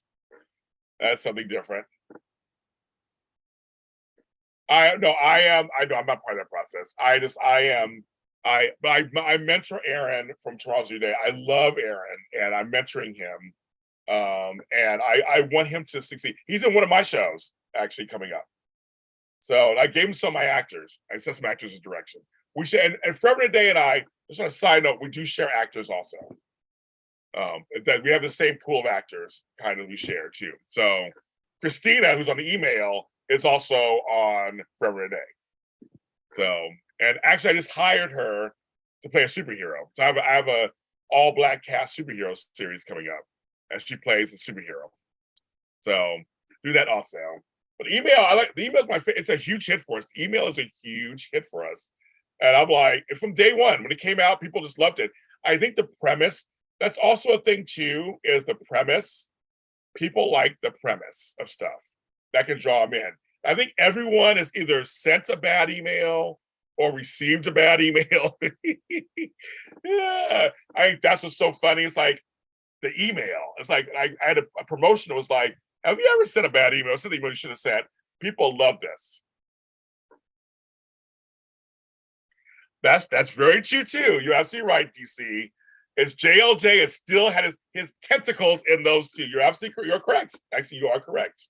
That's something different. I know I'm not part of that process. I mentor Aaron from Tomorrow's New Day. I love Aaron and I'm mentoring him. And I want him to succeed. He's in one of my shows actually coming up. So I gave him some of my actors. I sent some actors a direction. We should, and Forever and a Day and I, just on a side note, we do share actors also. That we have the same pool of actors kind of we share too. So Christina, who's on the email, is also on Forever and a Day. So, and actually I just hired her to play a superhero. So I have a all black cast superhero series coming up and she plays a superhero. So do that also. But email, the email is my favorite. It's a huge hit for us. The email is a huge hit for us. And I'm like, from day one, when it came out, people just loved it. I think the premise, that's also a thing too, is the premise. People like the premise of stuff that can draw them in. I think everyone has either sent a bad email or received a bad email. Yeah, I think that's what's so funny. It's like the email. It's like I had a promotion that was like, have you ever sent a bad email? Something you should have sent. People love this. That's very true too. You're absolutely right, DC. It's JLJ has still had his tentacles in those two. You're absolutely you're correct. Actually, you are correct.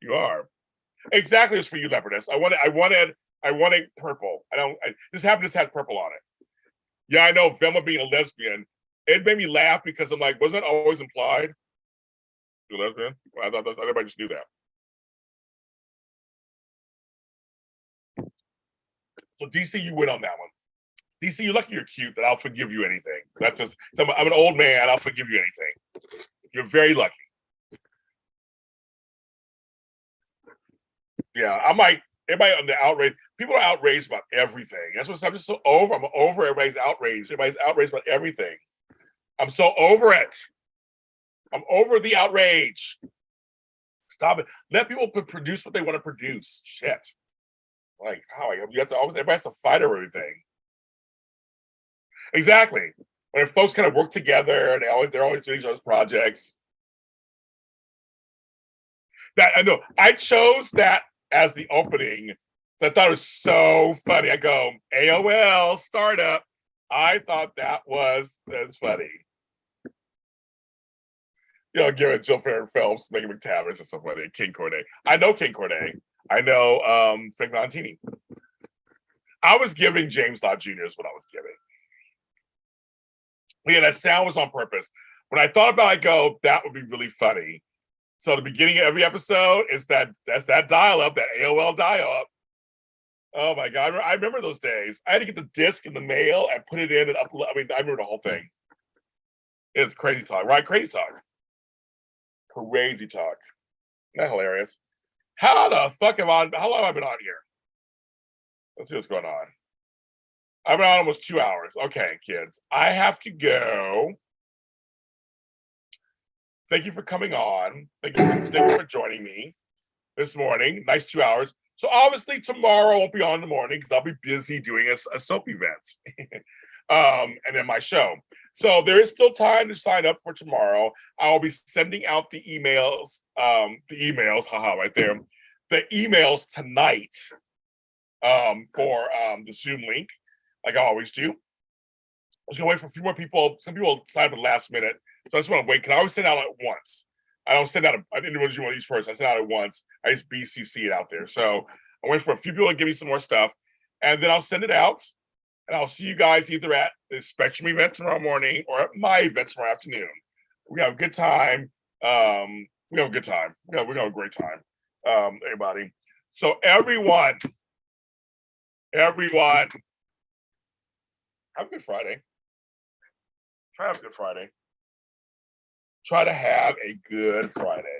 You are. Exactly, it's for you, Leopardess. I wanted purple. This happiness has purple on it. Yeah, I know Velma being a lesbian. it made me laugh because I'm like, wasn't that always implied? You're lesbian? I thought everybody just knew that. So DC, you win on that one. DC, you're lucky you're cute that I'll forgive you anything. That's just, I'm an old man, I'll forgive you anything. You're very lucky. Yeah, I'm like, everybody on the outrage, people are outraged about everything. That's what I'm just so over. I'm over everybody's outraged. Everybody's outraged about everything. I'm so over it. I'm over the outrage. Stop it. Let people produce what they want to produce. Shit. Like, how you have to always, everybody has to fight over everything. Exactly. When folks kind of work together and they're always doing each other's projects. That I know. I chose that as the opening. So I thought it was so funny. I go, AOL startup. I thought that's funny. You know, giving Jill Farron Phelps, Megan McTavish, and stuff like that. King Corday. I know King Corday. I know Frank Valentini. I was giving James Lott Jr. is what I was giving. Yeah, that sound was on purpose. When I thought about it, I go, that would be really funny. So the beginning of every episode is that's that dial-up, that AOL dial-up. Oh my God, I remember those days. I had to get the disc in the mail and put it in and upload. I mean, I remember the whole thing. It's crazy talk, right? Crazy talk. Crazy talk. Isn't that hilarious? How the fuck how long have I been on here? Let's see what's going on. I've been on almost 2 hours. Okay, kids. I have to go. Thank you for coming on. Thank you for joining me this morning. Nice 2 hours. So obviously tomorrow I won't be on in the morning because I'll be busy doing a soap event. And then my show. So there is still time to sign up for tomorrow. I'll be sending out the emails, right there. The emails tonight for the Zoom link, like I always do. I was gonna wait for a few more people. Some people signed up at the last minute. So I just want to wait because I always send out at once. I don't send out an individual each person. I send out at once. I just BCC it out there. So I wait for a few people to give me some more stuff, and then I'll send it out. And I'll see you guys either at the Spectrum event tomorrow morning or at my event tomorrow afternoon. We have a good time. We have a good time. We're gonna have a great time, everybody. So everyone, have a good Friday. Try to have a good Friday. Try to have a good Friday.